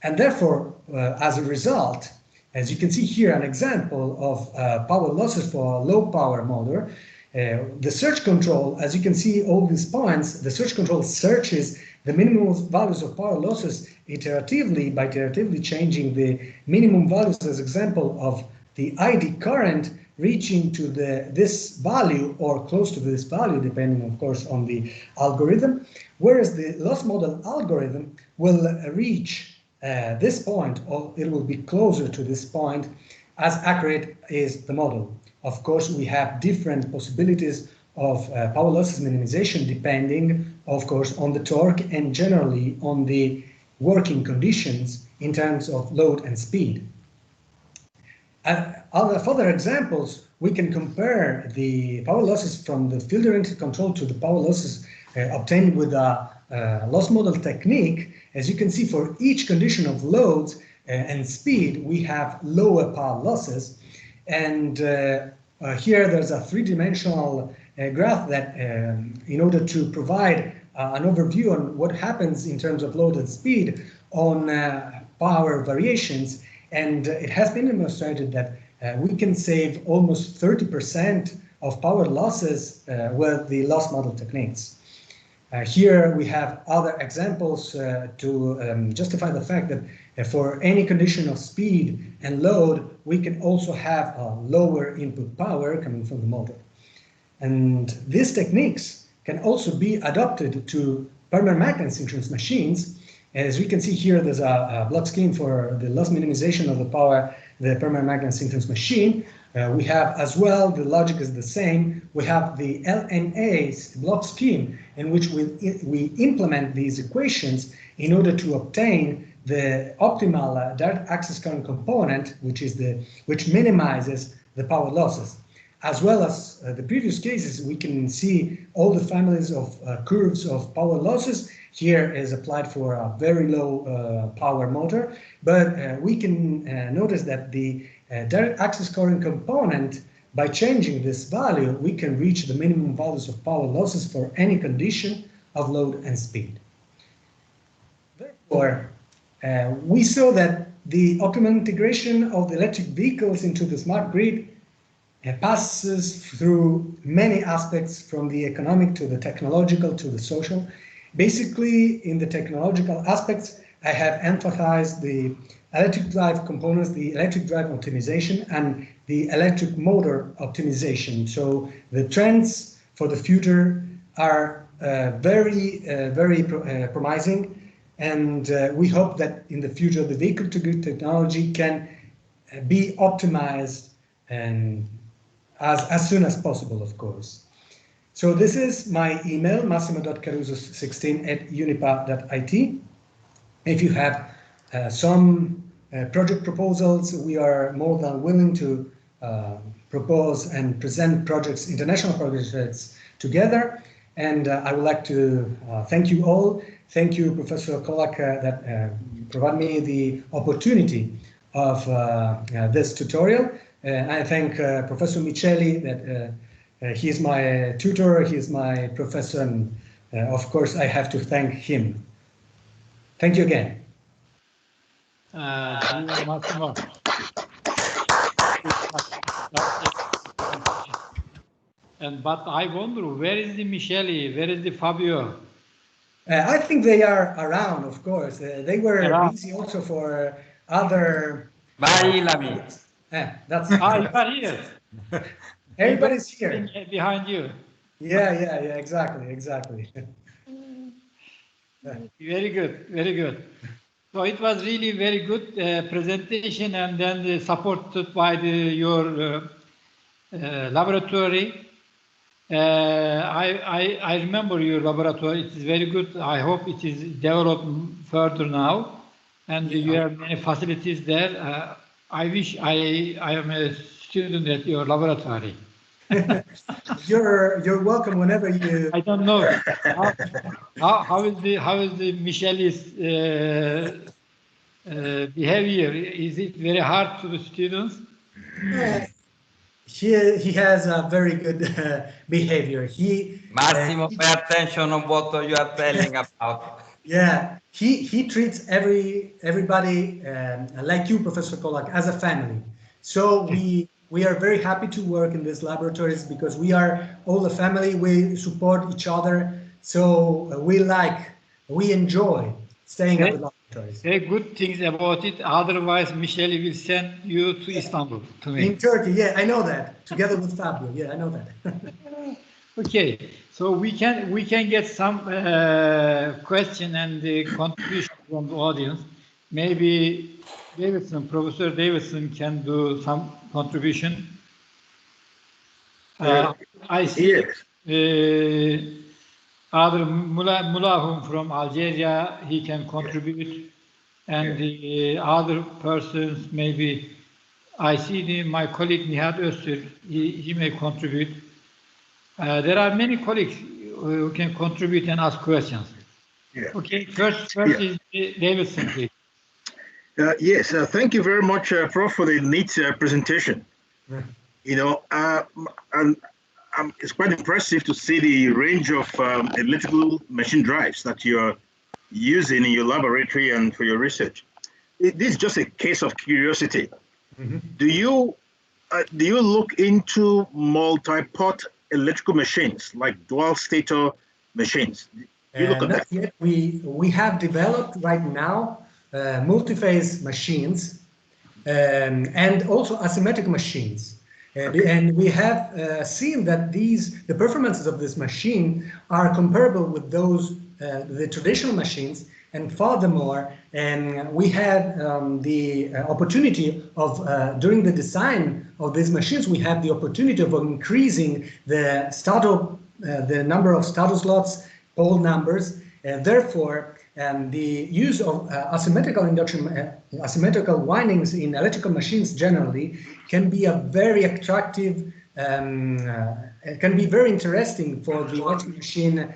And therefore, as a result, as you can see here, an example of power losses for a low power motor. The search control, as you can see all these points, the search control searches the minimum values of power losses iteratively by iteratively changing the minimum values as example of the ID current reaching to this value or close to this value, depending, of course, on the algorithm, whereas the loss model algorithm will reach this point, or it will be closer to this point, as accurate is the model. Of course, we have different possibilities of power losses minimization depending, of course, on the torque and generally on the working conditions in terms of load and speed. Other further examples, we can compare the power losses from the field-oriented control to the power losses obtained with a loss model technique. As you can see, for each condition of loads and speed, we have lower power losses. And here there's a three-dimensional graph that, in order to provide an overview on what happens in terms of load and speed on power variations, and it has been demonstrated that we can save almost 30% of power losses with the loss model techniques. Here we have other examples to justify the fact that for any condition of speed and load, we can also have a lower input power coming from the motor. And these techniques can also be adopted to permanent magnet synchronous machines. As we can see here, there's a block scheme for the loss minimization of the power, the permanent magnet synchronous machine. We have as well, the logic is the same. We have the LNA block scheme in which we implement these equations in order to obtain the optimal direct access current component, which minimizes the power losses. As well as the previous cases, we can see all the families of curves of power losses. Here is applied for a very low power motor, but we can notice that the direct access current component, by changing this value, we can reach the minimum values of power losses for any condition of load and speed. Therefore, we saw that the optimal integration of the electric vehicles into the smart grid passes through many aspects, from the economic to the technological to the social. Basically, in the technological aspects, I have emphasized the electric drive components, the electric drive optimization, and the electric motor optimization. So the trends for the future are very promising, and we hope that in the future the vehicle-to-grid technology can be optimized and as soon as possible, of course. So this is my email, massimo.caruso16@unipa.it. If you have some project proposals, we are more than willing to propose and present projects, international projects together. And I would like to thank you all. Thank you, Professor Kolak, that provided me the opportunity of this tutorial. I thank Professor Micheli, that he is my tutor, he is my professor, and of course I have to thank him. Thank you again.
Massimo. But I wonder, where is the Micheli? Where is the Fabio?
I think they are around, of course. They were busy also for other.
Bye, Lami.
That's.
You are here.
Everybody's here.
Behind you.
Yeah, exactly.
Very good. So it was really very good presentation, and then supported by your laboratory. I remember your laboratory. It is very good. I hope it is developed further now, and you have many facilities there. I wish I am a student at your laboratory.
You're welcome whenever you.
I don't know how is the Michelis behavior? Is it very hard to the students?
He has a very good behavior.
Massimo, pay attention on what you are telling about.
Yeah, he treats everybody like you, Professor Kolak, as a family. So we are very happy to work in these laboratories because we are all a family. We support each other. So we enjoy staying at the laboratories.
Very good things about it. Otherwise, Michelle will send you to Istanbul to me.
In Turkey, yeah, I know that. Together with Fabio, yeah, I know that.
Okay, so we can get some question and contribution from the audience. Maybe Professor Davidson can do some contribution. I see other Mulahum from Algeria, he can contribute, and the other persons maybe. I see my colleague Nihat Öztürk, he may contribute. There are many colleagues who can contribute and ask questions.
Yeah.
Okay, first is Davidson, please.
Yes, thank you very much, Prof, for the neat presentation. You know, it's quite impressive to see the range of electrical machine drives that you're using in your laboratory and for your research. This is just a case of curiosity. Do you look into multi-port electrical machines like dual stator machines? You look at
Not
that?
yet. We have developed right now multi-phase machines and also asymmetric machines. And we have seen that the performances of this machine are comparable with those the traditional machines. And furthermore, we had the opportunity of during the design of these machines, we had the opportunity of increasing the number of status slots, all numbers. Therefore, the use of asymmetrical induction, asymmetrical windings in electrical machines generally can be a very attractive, can be very interesting for the electric machine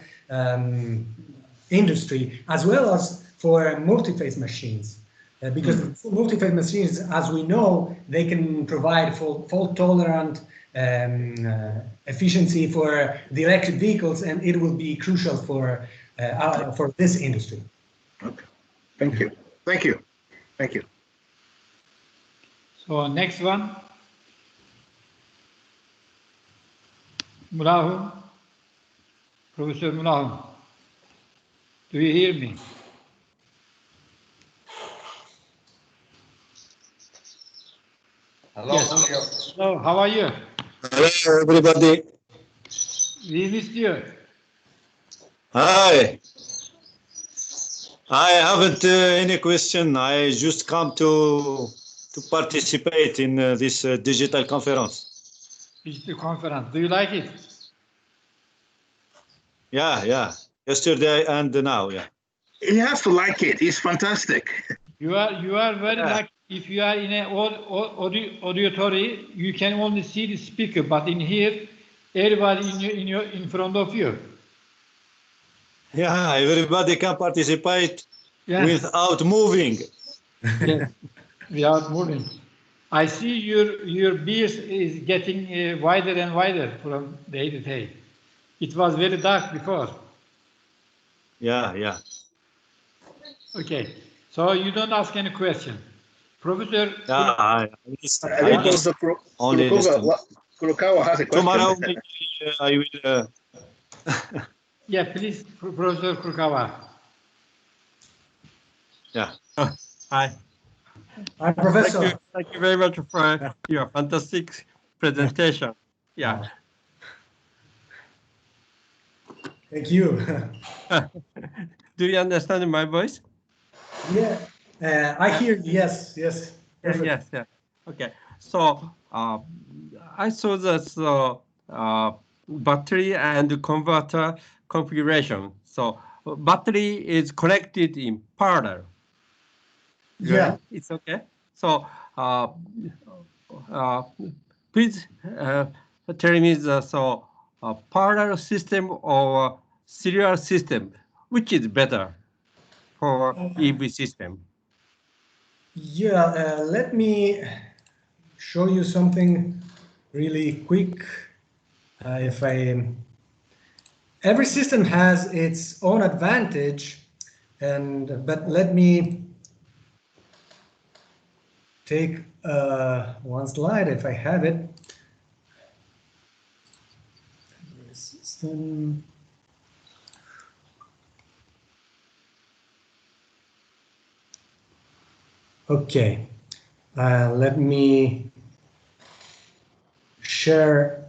industry, as well as for multi-phase machines. Because multi-phase machines, as we know, they can provide fault-tolerant efficiency for the electric vehicles, and it will be crucial for this industry.
Okay. Thank you. Thank you. Thank you.
So next one, Mulahum, Professor Mulahum. Do you hear me?
Hello.
Yes. Hello, how are you?
Hello, everybody.
We missed you.
Hi. I haven't any question. I just come to participate in this digital conference.
Digital conference. Do you like it?
Yeah. Yesterday and now, yeah.
You have to like it. It's fantastic.
You are very lucky. If you are in an auditory, you can only see the speaker, but in here, everybody in front of you.
Yeah, everybody can participate without moving.
Yes, without moving. I see your beard is getting wider and wider from day to day. It was very dark before.
Yeah.
Okay, so you don't ask any question. Professor...
Yeah,
only Kurokawa has a question.
Tomorrow I will...
Yeah, please, Professor Kurokawa.
Yeah.
Hi.
Hi, Professor.
Thank you very much for your fantastic presentation. Yeah.
Thank you.
Do you understand my voice?
Yeah, I hear you. Yes.
Perfect. Yes. Okay. So I saw that battery and converter configuration. So battery is connected in parallel.
Yeah.
It's okay. So please tell me so a parallel system or serial system, which is better for EV system?
Yeah, let me show you something really quick. If I every system has its own advantage, but let me take one slide if I have it. System. Okay, let me share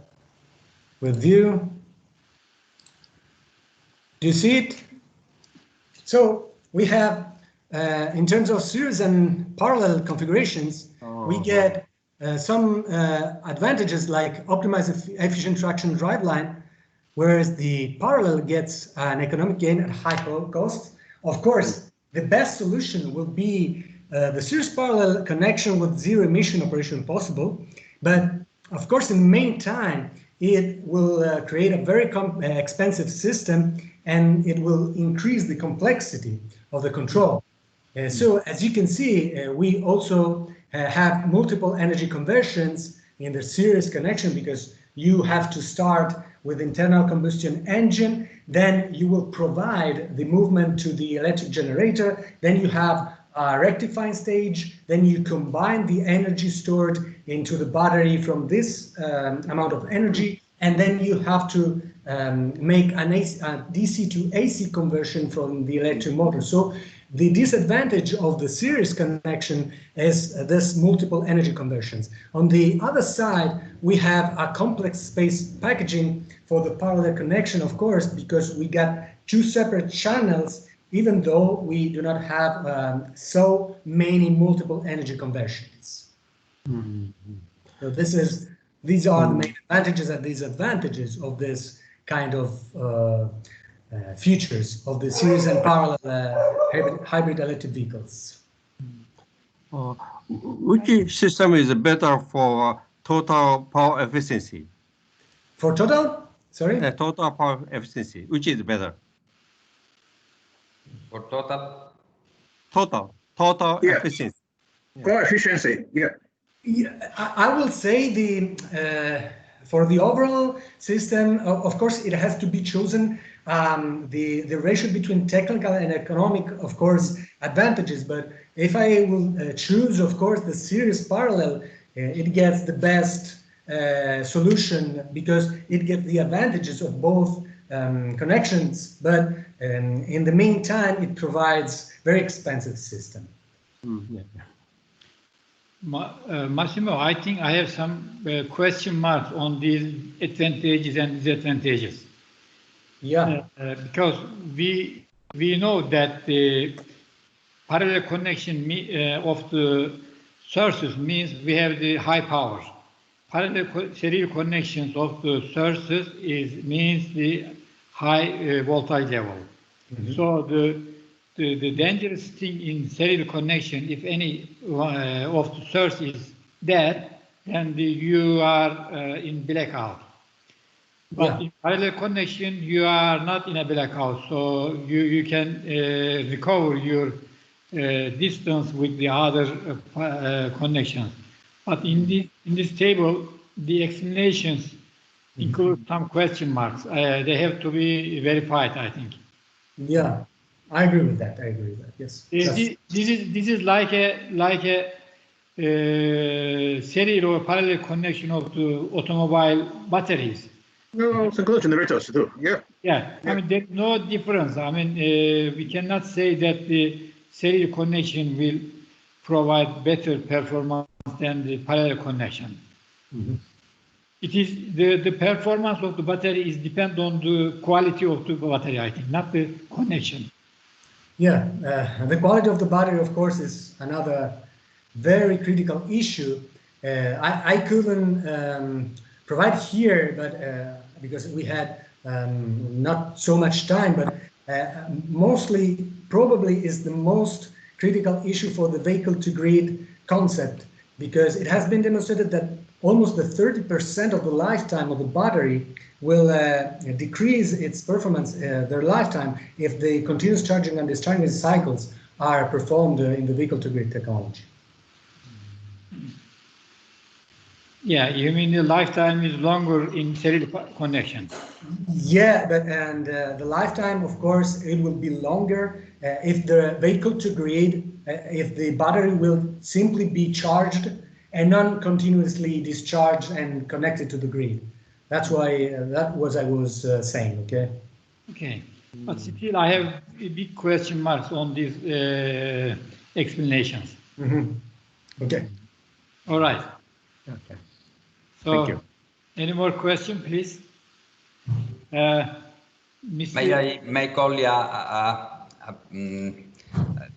with you. Do you see it? So we have, in terms of series and parallel configurations, we get some advantages like optimized efficient traction driveline, whereas the parallel gets an economic gain at high cost. Of course, the best solution will be the series parallel connection with zero emission operation possible, but of course, in the meantime, it will create a very expensive system, and it will increase the complexity of the control. So as you can see, we also have multiple energy conversions in the series connection, because you have to start with internal combustion engine, then you will provide the movement to the electric generator, then you have a rectifying stage, then you combine the energy stored into the battery from this amount of energy, and then you have to make a DC to AC conversion from the electric motor. So the disadvantage of the series connection is this multiple energy conversions. On the other side, we have a complex space packaging for the parallel connection, of course, because we got two separate channels, even though we do not have so many multiple energy conversions. So these are the main advantages and disadvantages of this kind of features of the series and parallel hybrid electric vehicles.
Which system is better for total power efficiency?
For total? Sorry?
Total power efficiency. Which is better?
For total?
Total efficiency.
Power efficiency, yeah.
I will say for the overall system, of course, it has to be chosen the ratio between technical and economic, of course, advantages. But if I will choose, of course, the series parallel, it gets the best solution, because it gets the advantages of both connections, but in the meantime, it provides very expensive system.
Massimo, I think I have some question marks on these advantages and disadvantages.
Yeah.
Because we know that the parallel connection of the sources means we have the high power. Parallel serial connections of the sources means the high voltage level. So the dangerous thing in serial connection, if any of the source is dead, then you are in blackout. But in parallel connection, you are not in a blackout, so you can recover your distance with the other connections. But in this table, the explanations include some question marks. They have to be verified, I think.
Yeah, I agree with that. Yes.
This is like a serial or parallel connection of the automobile batteries.
No, it's included generators too. Yeah.
Yeah. I mean, there's no difference. I mean, we cannot say that the serial connection will provide better performance than the parallel connection. It is the performance of the battery is depend on the quality of the battery, I think, not the connection.
Yeah, the quality of the battery, of course, is another very critical issue. I couldn't provide here, but because we had not so much time, but mostly probably is the most critical issue for the vehicle to grid concept, because it has been demonstrated that almost the 30% of the lifetime of the battery will decrease its performance, their lifetime, if the continuous charging and discharging cycles are performed in the vehicle-to-grid technology.
Yeah, you mean the lifetime is longer in serial connection?
Yeah, but the lifetime, of course, it will be longer if the vehicle-to-grid, if the battery will simply be charged and not continuously discharged and connected to the grid. That's why that was I was saying. Okay.
Okay, but still I have big question marks on these explanations.
Okay.
All right.
Okay.
So,
thank you.
Any more question, please?
May call you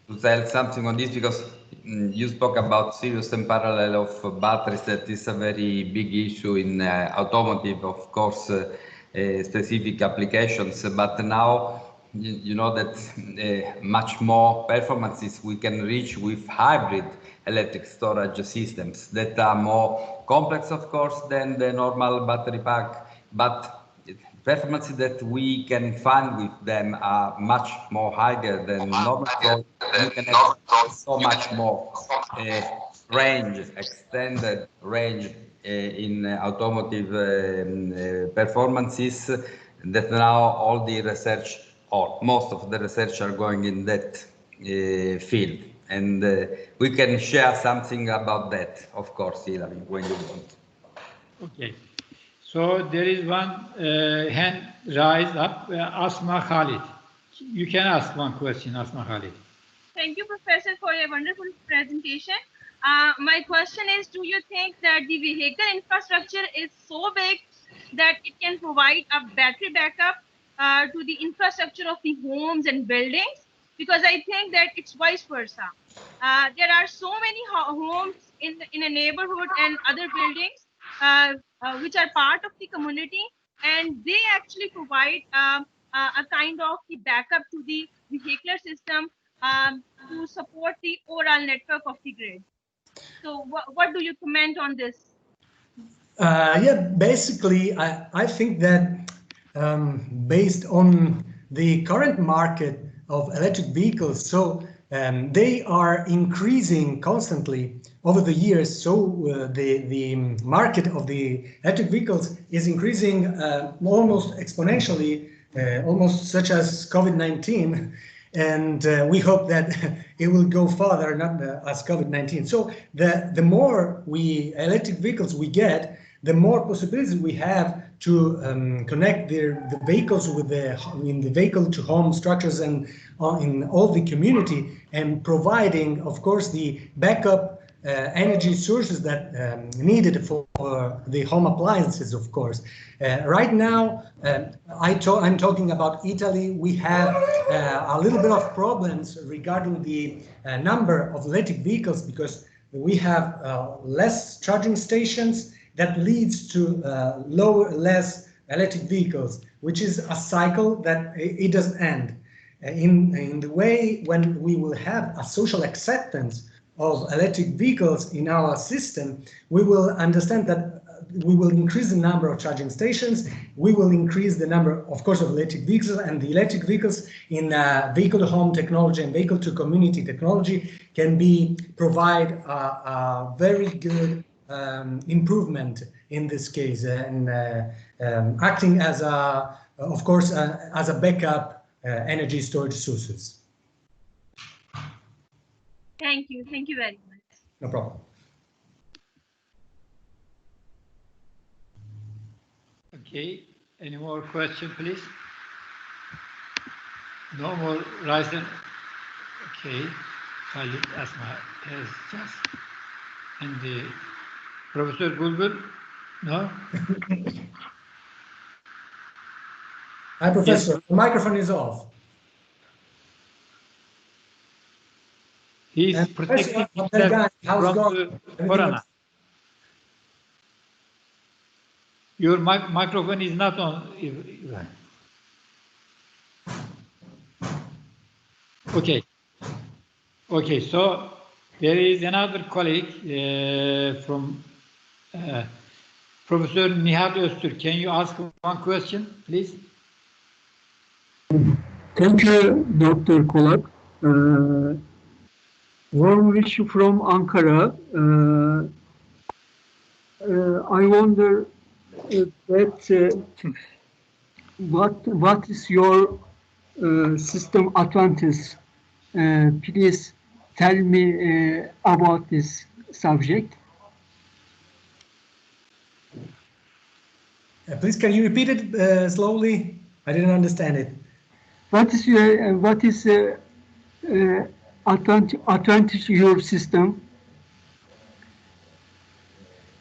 to tell something on this, because you spoke about serious and parallel of batteries. That is a very big issue in automotive, of course, specific applications. But now you know that much more performances we can reach with hybrid electric storage systems that are more complex, of course, than the normal battery pack, but performances that we can find with them are much more higher than normal, so you can have so much more range, extended range in automotive performances, that now all the research, or most of the research, are going in that field. And we can share something about that, of course, Hilary, when you want.
Okay. So there is one hand raised up, Asma Khalid. You can ask one question, Asma Khalid.
Thank you, Professor, for a wonderful presentation. My question is, do you think that the vehicle infrastructure is so big that it can provide a battery backup to the infrastructure of the homes and buildings? Because I think that it's vice versa. There are so many homes in a neighborhood and other buildings which are part of the community, and they actually provide a kind of the backup to the vehicular system to support the overall network of the grid. So what do you comment on this?
Yeah, basically, I think that based on the current market of electric vehicles, so they are increasing constantly over the years. So the market of the electric vehicles is increasing almost exponentially, almost such as COVID-19. And we hope that it will go further, not as COVID-19. So the more electric vehicles we get, the more possibilities we have to connect the vehicles with in the vehicle to home structures and in all the community, and providing, of course, the backup energy sources that needed for the home appliances, of course. Right now, I'm talking about Italy. We have a little bit of problems regarding the number of electric vehicles, because we have less charging stations. That leads to less electric vehicles, which is a cycle that it doesn't end. In the way when we will have a social acceptance of electric vehicles in our system, we will understand that we will increase the number of charging stations, we will increase the number, of course, of electric vehicles, and the electric vehicles in vehicle-to-home technology and vehicle-to-community technology can provide a very good improvement in this case, and acting as of course, as a backup energy storage sources.
Thank you very much.
No problem.
Okay, any more questions, please? No more rising. Okay, Khalid Asma has just, and the Professor Bulbul, no?
Hi, Professor. Yes. The microphone is off.
He's protecting himself from Corona. Your microphone is not on. Okay. Okay, so there is another colleague from Professor Nihat Öztürk, can you ask one question, please?
Thank you, Dr. Kolak. Warm wish from Ankara. I wonder what is your system advantage? Please tell me about this subject.
Please, can you repeat it slowly? I didn't understand it.
What is advantage your system?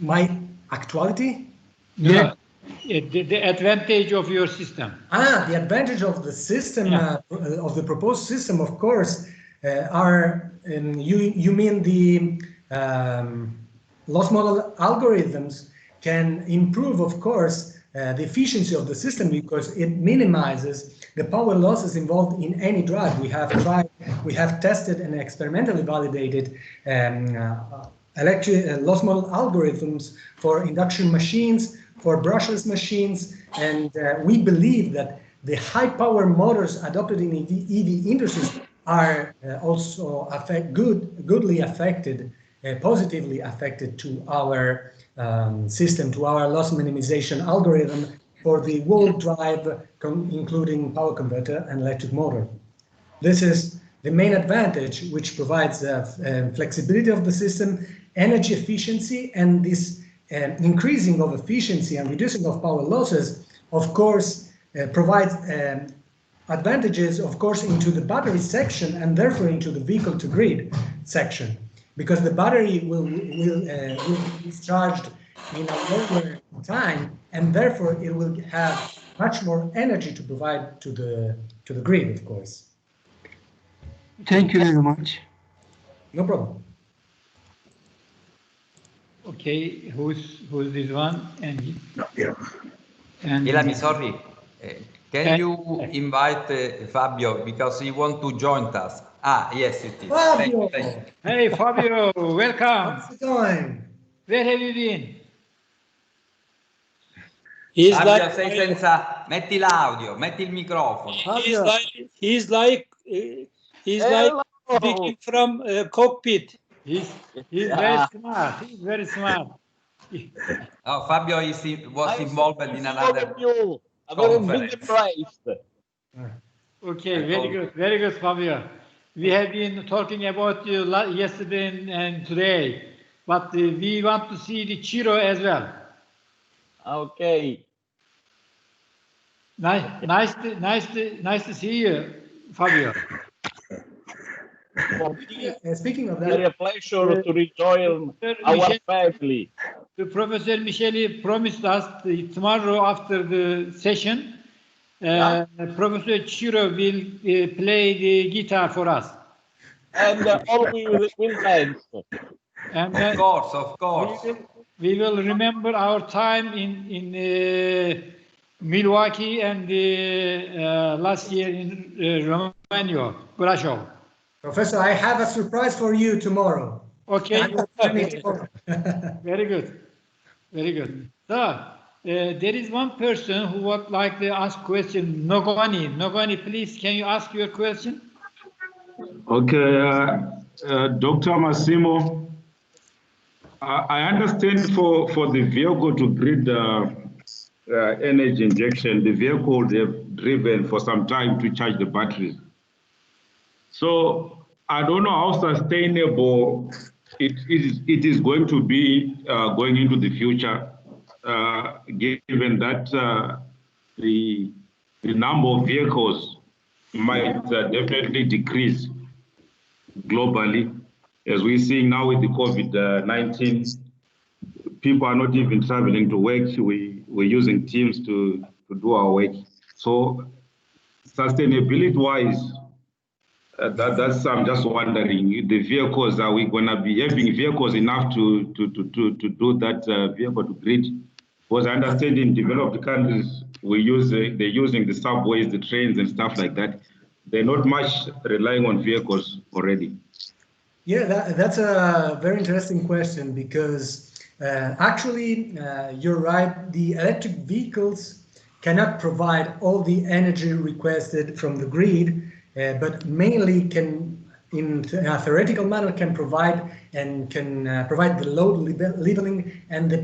My actuality?
Yeah. The advantage of your system.
The advantage of the system, of the proposed system, of course, are, you mean the loss model algorithms can improve, of course, the efficiency of the system because it minimizes the power losses involved in any drive. We have tested and experimentally validated loss model algorithms for induction machines, for brushless machines, and we believe that the high power motors adopted in EV industries are also goodly affected, positively affected to our system, to our loss minimization algorithm for the whole drive, including power converter and electric motor. This is the main advantage, which provides flexibility of the system, energy efficiency, and this increasing of efficiency and reducing of power losses, of course, provides advantages, of course, into the battery section and therefore into the vehicle to grid section, because the battery will be discharged in a longer time, and therefore it will have much more energy to provide to the grid, of course.
Thank you very much.
No problem.
Okay, who's this one? And
Ilami, sorry. Can you invite Fabio because he wants to join us? Yes, it is.
Fabio!
Thank you.
Hey, Fabio, welcome.
How's it going?
Where have you been?
Fabio, sei senza... Metti l'audio, metti il microfono.
He's like speaking from cockpit.
He's very smart. He's very smart.
Oh, Fabio was involved in another conference.
Okay, very good, Fabio. We have been talking about you yesterday and today, but we want to see the Chiro as well.
Okay.
Nice to see you, Fabio.
Speaking of that,
it's a pleasure to rejoin our family.
The Professor Micheli promised us tomorrow after the session, Professor Chiro will play the guitar for us.
And all we will dance.
And
of course.
We will remember our time in Milwaukee and last year in Romania, Brasov.
Professor, I have a surprise for you tomorrow.
Okay. Very good. Very good. So, there is one person who would like to ask question. Nogani. Nogani, please, can you ask your question?
Okay, Dr. Massimo, I understand for the vehicle to grid energy injection, the vehicle they've driven for some time to charge the battery. So I don't know how sustainable it is going to be going into the future, given that the number of vehicles might definitely decrease globally. As we're seeing now with the COVID-19, people are not even traveling to work. We're using Teams to do our work. So sustainability-wise, that's I'm just wondering, the vehicles, are we going to be having vehicles enough to do that vehicle to grid? Because I understand in developed countries, they're using the subways, the trains and stuff like that. They're not much relying on vehicles already.
Yeah, that's a very interesting question, because Actually, you're right. The electric vehicles cannot provide all the energy requested from the grid, but mainly can, in a theoretical manner, can provide and can provide the load leveling and the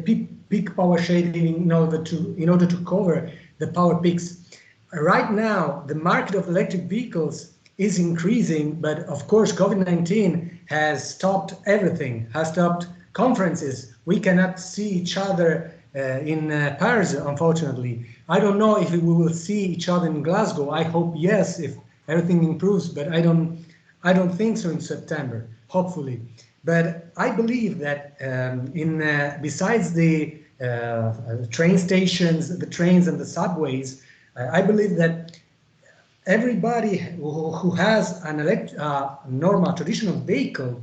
peak power shading in order to cover the power peaks. Right now, the market of electric vehicles is increasing, but of course, COVID-19 has stopped everything, has stopped conferences. We cannot see each other in Paris, unfortunately. I don't know if we will see each other in Glasgow. I hope yes, if everything improves, but I don't think so in September, hopefully. But I believe that besides the train stations, the trains and the subways, I believe that everybody who has an normal traditional vehicle,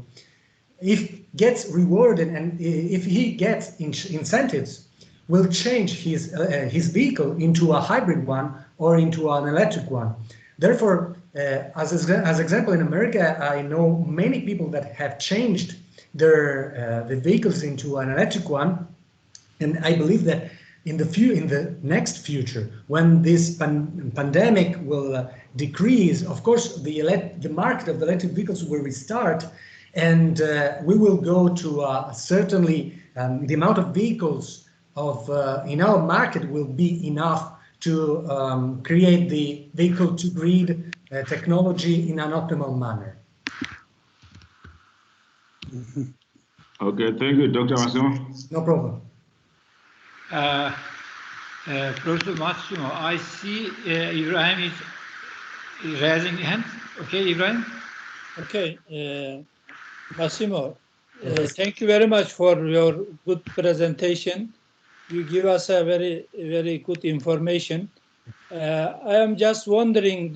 if gets rewarded and if he gets incentives, will change his vehicle into a hybrid one or into an electric one. Therefore, as example, in America, I know many people that have changed their the vehicles into an electric one, and I believe that in the next future, when this pandemic will decrease, of course, the market of the electric vehicles will restart, and we will go to certainly the amount of vehicles in our market will be enough to create the vehicle-to-grid technology in an optimal manner.
Okay, thank you, Dr. Massimo.
No problem.
Professor Massimo, I see Ibrahim is raising hand. Okay, Ibrahim?
Okay, Massimo, thank you very much for your good presentation. You give us a very good information. I am just wondering,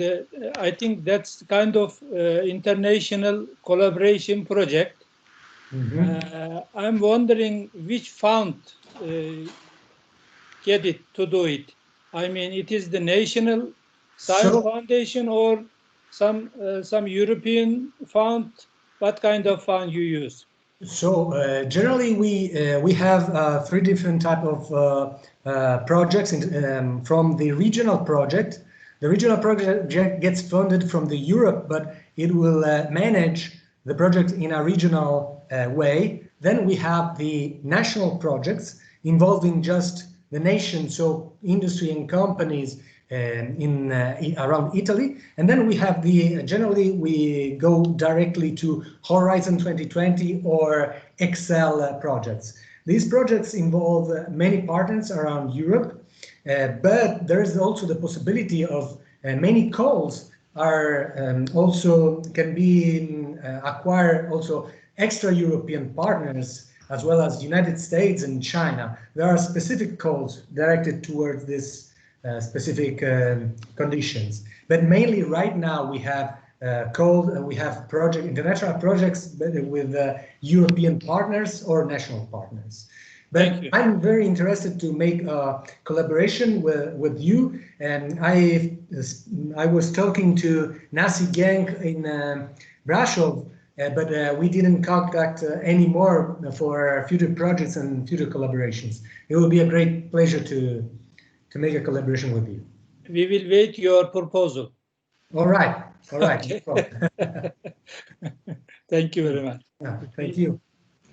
I think that's kind of international collaboration project. I'm wondering which fund get it to do it. I mean, it is the National Science Foundation or some European fund. What kind of fund you use?
So generally, we have three different type of projects from the regional project. The regional project gets funded from the Europe, but it will manage the project in a regional way. Then we have the national projects involving just the nation, so industry and companies around Italy, and then we have generally we go directly to Horizon 2020 or Excel projects. These projects involve many partners around Europe, but there is also the possibility of many calls are also can be acquire also extra European partners as well as United States and China. There are specific calls directed towards this specific conditions, but mainly right now we have international projects with European partners or national partners. But I'm very interested to make a collaboration with you, and I was talking to Nasi Gang in Brasov, but we didn't contact anymore for future projects and future collaborations. It will be a great pleasure to make a collaboration with you.
We will wait your proposal.
All right.
Okay. Thank you very much.
Thank you.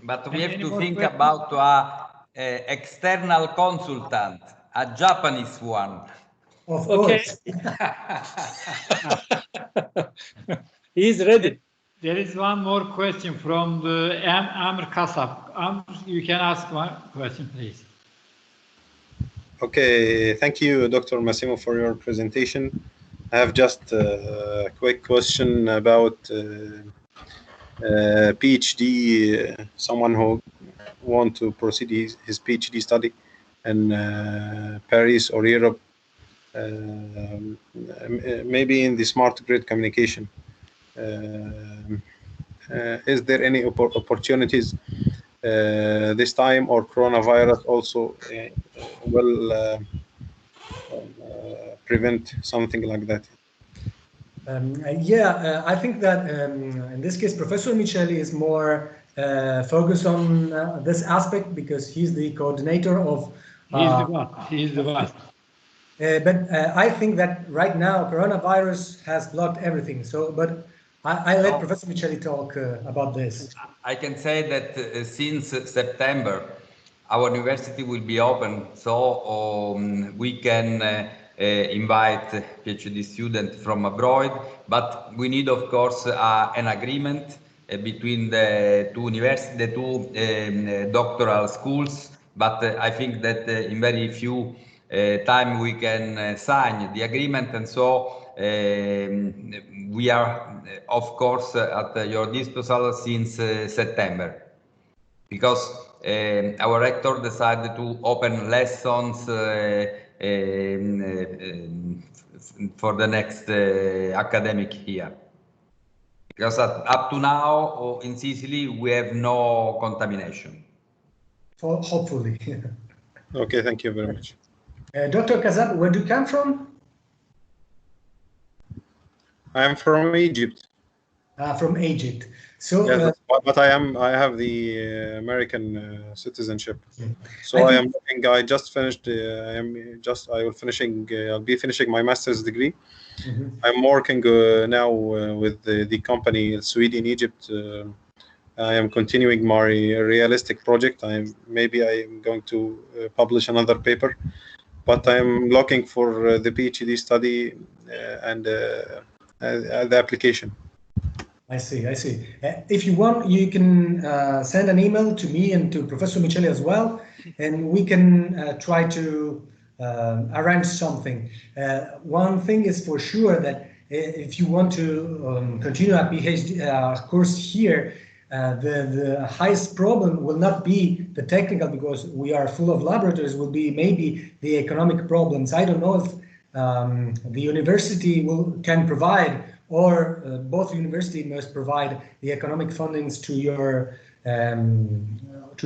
But we have to think about an external consultant, a Japanese one.
Of course.
He is ready.
There is one more question from the Amr Kasab. You can ask one question, please.
Okay, thank you, Dr. Massimo, for your presentation. I have just a quick question about PhD, someone who wants to proceed his PhD study in Paris or Europe, maybe in the smart grid communication. Is there any opportunities this time, or coronavirus also will prevent something like that?
I think that in this case, Professor Micheli is more focus on this aspect because he's the coordinator of.
He's the one. He's the one.
But I think that right now coronavirus has blocked everything. So, but I let Professor Micheli talk about this.
I can say that since September, our university will be open, so we can invite PhD students from abroad, but we need, of course, an agreement between the two universities, the two doctoral schools, but I think that in very few time we can sign the agreement, and so we are, of course, at your disposal since September, because our rector decided to open lessons for the next academic year. Because up to now in Sicily we have no contamination.
Hopefully.
Okay, thank you very much.
Dr. Kazab, where do you come from?
I am from Egypt.
From Egypt. So,
yes, but I have the American citizenship. So I am looking. I just finished. I will be finishing my master's degree. I'm working now with the company Sweden Egypt. I am continuing my realistic project. Maybe I am going to publish another paper, but I am looking for the PhD study and the application.
I see. If you want, you can send an email to me and to Professor Micheli as well, and we can try to arrange something. One thing is for sure that if you want to continue a PhD course here, the highest problem will not be the technical, because we are full of laboratories, will be maybe the economic problems. I don't know if the university can provide, or both university must provide the economic fundings to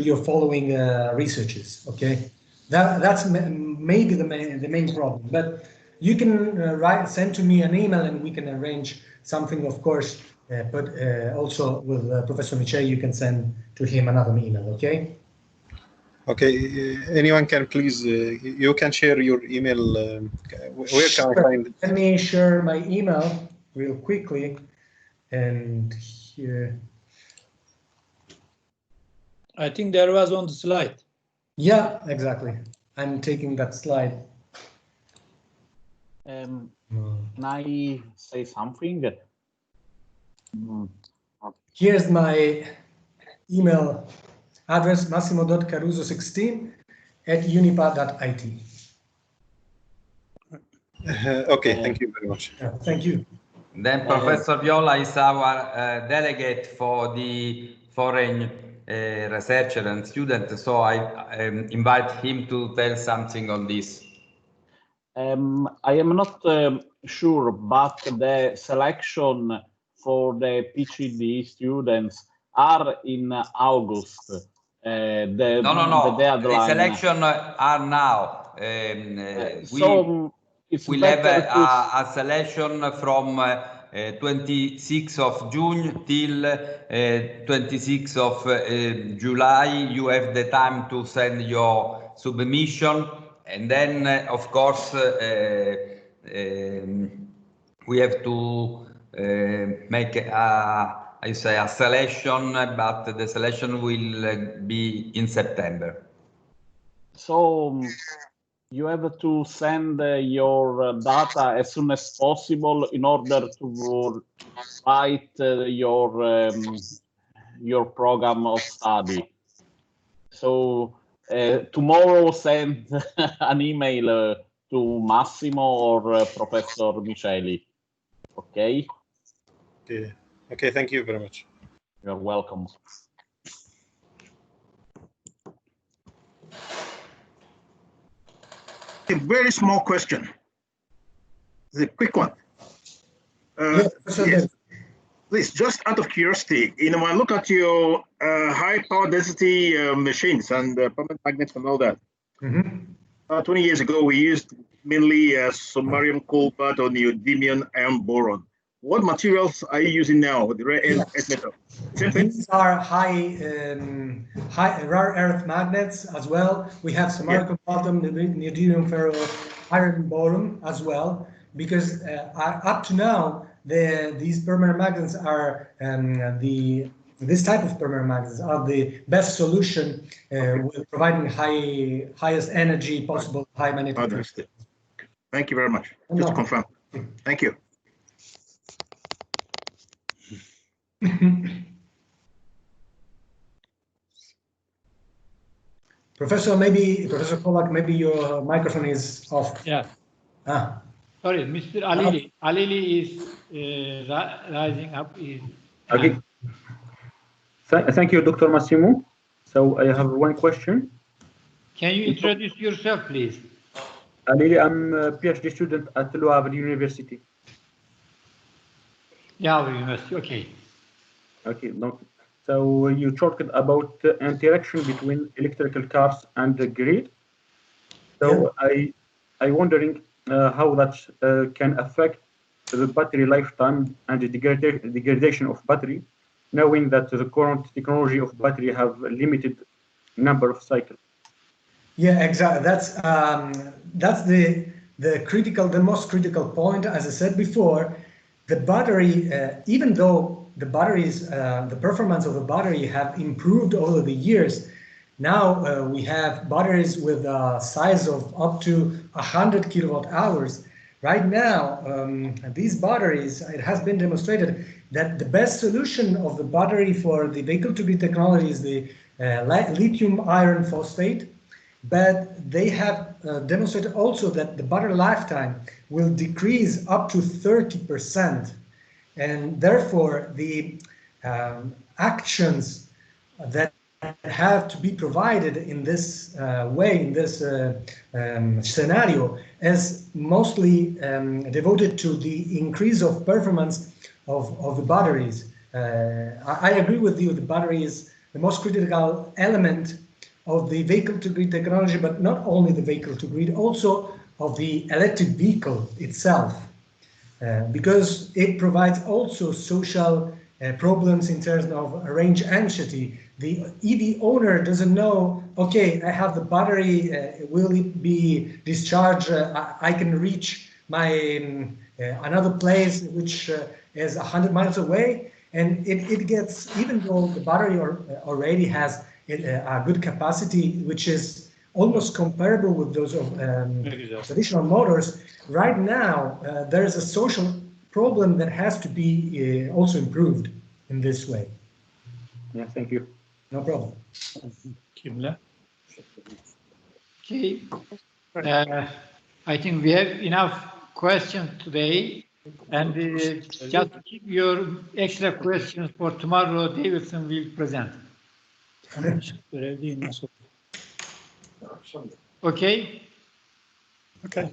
your following researches. Okay, that's maybe the main problem. But you can send to me an email and we can arrange something, of course. But also with Professor Micheli, you can send to him another email. Okay.
Okay, anyone can please, you can share your email. Where can I find it?
Let me share my email real quickly. And here.
I think there was on the slide.
Yeah, exactly. I'm taking that slide.
Can I say something?
Here's my email address, massimo.caruso16@unipa.it.
Okay, thank you very much.
Thank you.
Then Professor Viola is our delegate for the foreign researcher and student, so I invite him to tell something on this.
I am not sure, but the selection for the PhD students are in August.
No. The selection are now. We'll have a selection from 26th of June till 26th of July. You have the time to send your submission, and then of course we have to make a selection, but the selection will be in September.
So you have to send your data as soon as possible in order to write your program of study. So tomorrow send an email to Massimo or Professor Micheli. Okay?
Okay, thank you very much.
You're welcome.
A very small question. It's a quick one. Yes. Please, just out of curiosity, when I look at your high power density machines and permanent magnets and all that, 20 years ago we used mainly samarium cobalt or neodymium iron boron. What materials are you using now with the rare earth metal?
These are high rare earth magnets as well. We have samarium bottom, neodymium ferro, iron boron as well, because up to now these permanent magnets are this type of permanent magnets are the best solution with providing highest energy possible, high magnetic field.
Thank you very much. Just to confirm. Thank you.
Professor Polak, maybe your microphone is off.
Yeah. Sorry, Mr. Alili. Alili is rising up.
Okay. Thank you, Dr. Massimo. So I have one question.
Can you introduce yourself, please?
Alili, I'm a PhD student at Le Havre University.
Yeah, University. Okay.
Okay. So you talked about interaction between electrical cars and the grid. So I wondering how that can affect the battery lifetime and the degradation of battery, knowing that the current technology of battery have a limited number of cycles.
Yeah, exactly. That's the most critical point. As I said before, the battery, even though the batteries, the performance of the battery have improved over the years, now we have batteries with a size of up to 100 kilowatt hours. Right now, these batteries, it has been demonstrated that the best solution of the battery for the vehicle-to-grid technology is the lithium iron phosphate. But they have demonstrated also that the battery lifetime will decrease up to 30%. And therefore, the actions that have to be provided in this way, in this scenario, is mostly devoted to the increase of performance of the batteries. I agree with you, the battery is the most critical element of the vehicle-to-grid technology, but not only the vehicle-to-grid, also of the electric vehicle itself, because it provides also social problems in terms of range anxiety. The EV owner doesn't know, okay, I have the battery, will it be discharged? I can reach my another place which is 100 miles away, and it gets, even though the battery already has a good capacity, which is almost comparable with those of traditional motors. Right now, there is a social problem that has to be also improved in this way.
Yeah, thank you.
No problem.
Okay. I think we have enough questions today, and just keep your extra questions for tomorrow. Davidson will present. Okay.
Okay,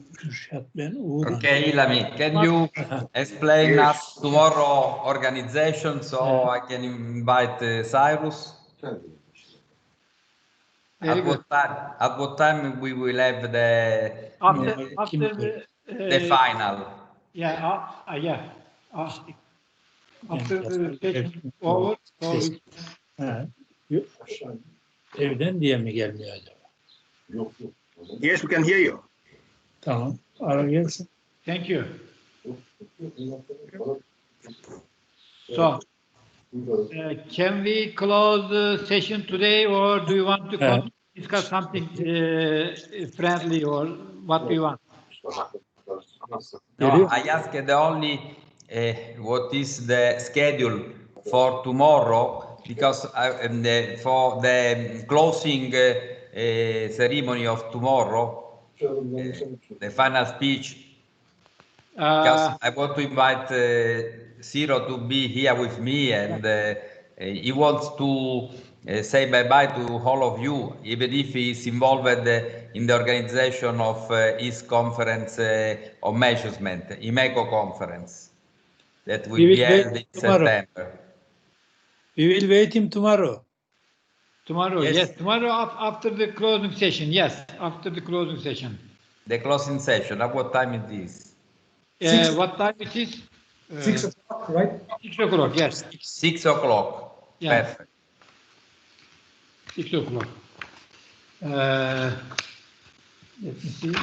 Ilami, can you explain us tomorrow organization so I can invite Cyrus? At what time we will have the final?
After the session over. Evden diye mi gelmiyor acaba?
Yok. Yes, we can hear you.
Tamam. Ara gelsin. Thank you. So, can we close the session today, or do you want to discuss something friendly, or what do you want?
No, I asked the only what is the schedule for tomorrow, because for the closing ceremony of tomorrow, the final speech, because I want to invite Ciro to be here with me, and he wants to say bye-bye to all of you, even if he is involved in the organization of his conference of measurement, IMECO conference, that will be held in September.
We will wait him tomorrow. Tomorrow, yes. Tomorrow after the closing session, yes, after the closing session.
The closing session, at what time it is?
What time it is?
6 o'clock, right?
6 o'clock, yes.
6 o'clock.
Yeah.
Perfect.
6 o'clock. Let me see.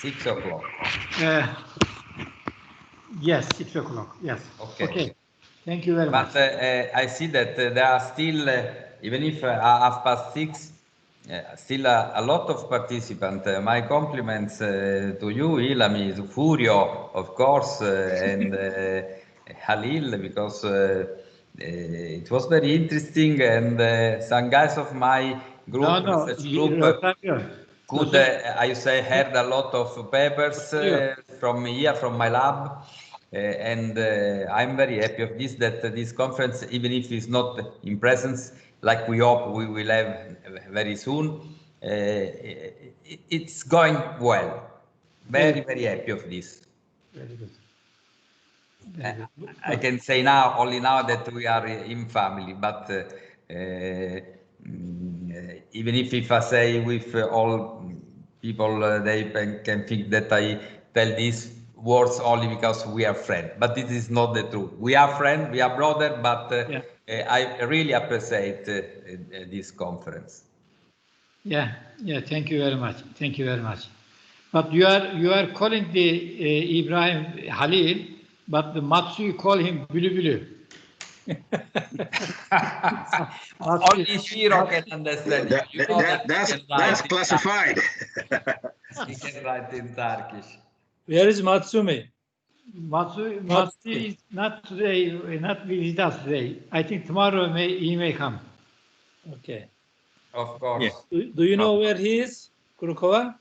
6 o'clock.
Yes, 6 o'clock. Yes.
Okay.
Okay. Thank you very much.
But I see that there are still, even if 6:30, still a lot of participants. My compliments to you, Ilami, to Furio, of course, and Halil, because it was very interesting, and some guys of my group, research group, could, I say, heard a lot of papers from here, from my lab. And I'm very happy of this, that this conference, even if it's not in presence, like we hope we will have very soon, it's going well. Very, very happy of this.
Very good.
I can say now, only now that we are in family, but even if I say with all people, they can think that I tell these words only because we are friends, but this is not the truth. We are friends, we are brothers, but I really appreciate this conference.
Yeah, thank you very much. Thank you very much. But you are calling the Ibrahim Halil, but the Matsu call him Bülü.
Only Shiro can understand you. You know
that's classified.
He can write in Turkish.
Where is Matsumi?
Matsu is not today, not with us today. I think tomorrow he may come.
Okay.
Of course.
Yeah. Do you know where he is, Kurukova?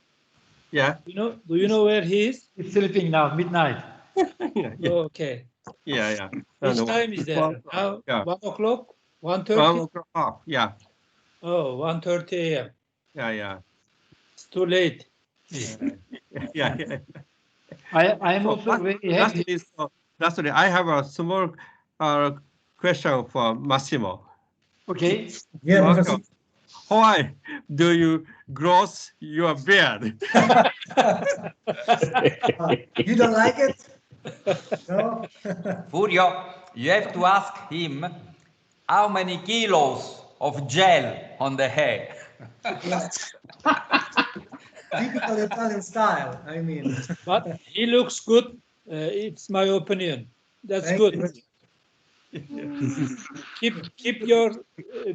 Yeah.
Do you know where he is?
He's sleeping now, midnight.
Yeah.
Oh, okay.
Yeah.
Which time is there? Now, 1 o'clock? 1:30?
12 o'clock, yeah.
Oh, 1:30 a.m.
Yeah.
It's too late.
Yeah.
I am also very happy.
Lastly, I have a small question for Massimo.
Okay.
Yeah,
Massimo, why do you grow your beard?
You don't like it? No?
Furio, you have to ask him how many kilos of gel on the hair.
Yes. Typical Italian style, I mean.
But he looks good. It's my opinion. That's
Thank
good.
you.
Keep your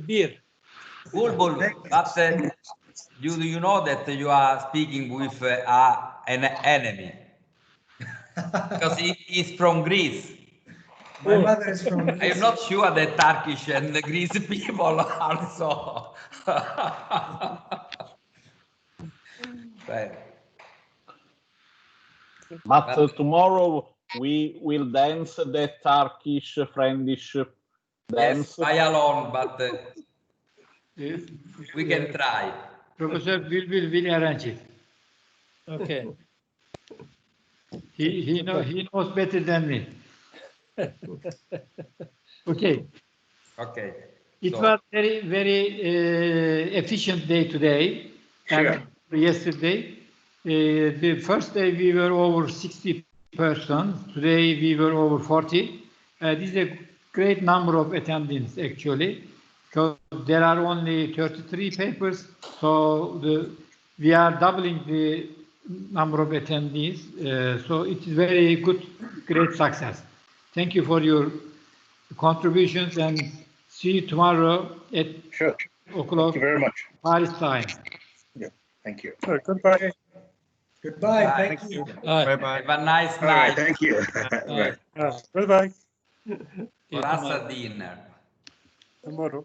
beard.
Bulbul, but you know that you are speaking with an enemy. Because he's from Greece.
My mother is from Greece.
I am not sure that Turkish and the Greece people also.
But tomorrow we will dance the Turkish Friendish dance.
Yes, I alone, but we can try.
Professor will arrange it.
Okay.
He knows better than me. Okay.
Okay.
It was very efficient day today.
Sure.
And yesterday, the first day we were over 60 persons. Today we were over 40. This is a great number of attendees actually, because there are only 33 papers. So we are doubling the number of attendees. So it is very good, great success. Thank you for your contributions, and see you tomorrow at 2 o'clock.
Thank you very much.
Paris time.
Yeah, thank you.
Goodbye. Goodbye. Thank you.
Bye.
Have a nice
All right,
night.
thank you. Right.
Bye.
For us a dinner.
Tomorrow.